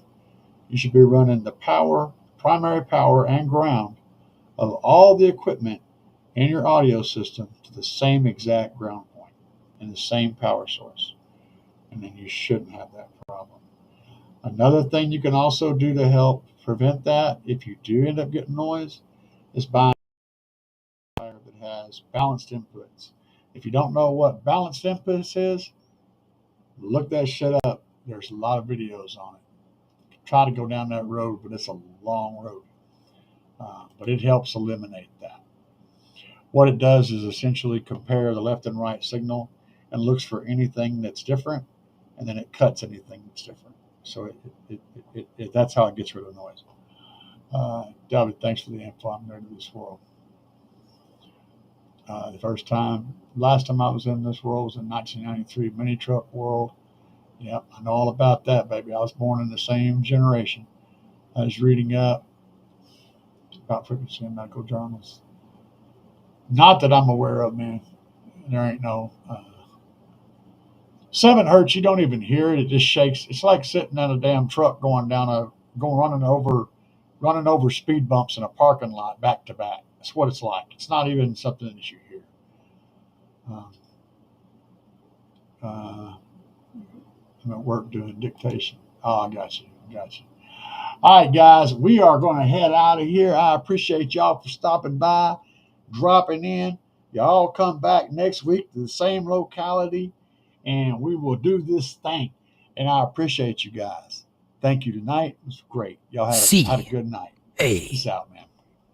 Speaker 1: You should be running the primary power and ground of all the equipment in your audio system to the same exact ground point and the same power source. And then you shouldn't have that problem. Another thing you can also do to help prevent that, if you do end up getting noise, is buying a wire that has balanced inputs. If you don't know what balanced inputs is, look that shit up. There's a lot of videos on it. Try to go down that road, but it's a long road. But it helps eliminate that. What it does is essentially compare the left and right signal and looks for anything that's different, and then it cuts anything that's different. So that's how it gets rid of noise. David, thanks for the info. I'm new to this world. Last time I was in this world was in 1993 mini truck world. Yep, I know all about that, baby. I was born in the same generation. I was reading up about frequency and medical journals. Not that I'm aware of, man. There ain't no 7 hertz. You don't even hear it. It just shakes. It's like sitting in a damn truck running over speed bumps in a parking lot back to back. That's what it's like. It's not even something that you hear. I'm at work doing dictation. Oh, I got you. All right, guys, we are going to head out of here. I appreciate y'all for stopping by, dropping in. Y'all come back next week to the same locality, and we will do this thing. And I appreciate you guys. Thank you tonight. It was great. Y'all had a good night. Peace out, man.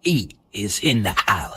Speaker 2: E is in the house.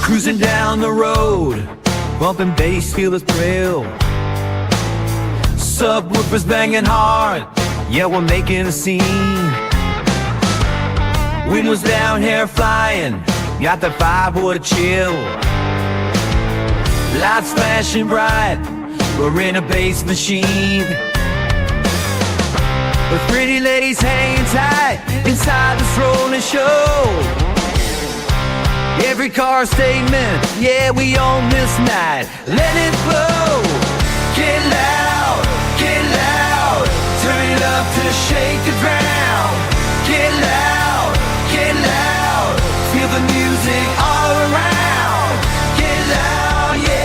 Speaker 2: Cruising down the road, bumping bass, feel the thrill. Subwoofers banging hard, yeah, we're making a scene. Windows down, hair flying, got the vibe, what a chill. Lights flashing bright, we're in a bass machine. With pretty ladies hanging tight inside this rolling show. Every car statement, yeah, we own this night. Let it flow. Get loud, turn it up to shake the ground. Get loud, feel the music all around. Get loud, yeah.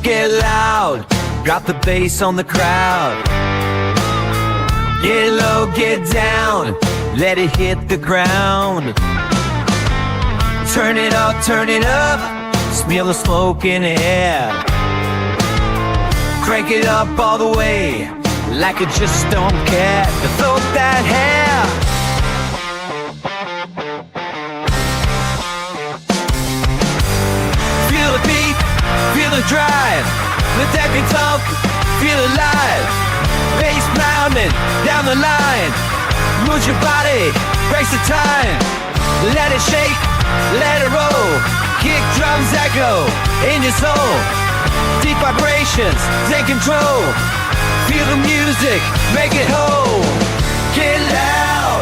Speaker 2: Get loud, drop the bass on the crowd. Get low, get down, let it hit the ground. Turn it up, smell the smoke in the air. Crank it up all the way, like it just don't care. To float that hair. Feel the beat, feel the drive, let that guitar feel alive. Bass pounding down the line, move your body, breaks the time. Let it shake, let it roll. Kick drums echo in your soul. Deep vibrations take control. Feel the music, make it whole. Get loud,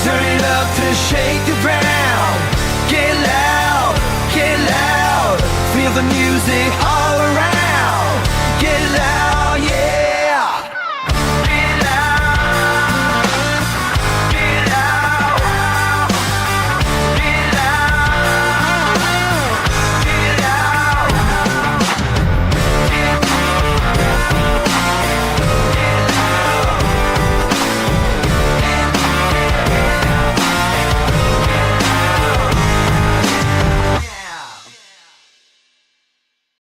Speaker 2: turn it up to shake the ground. Get loud, feel the music all around.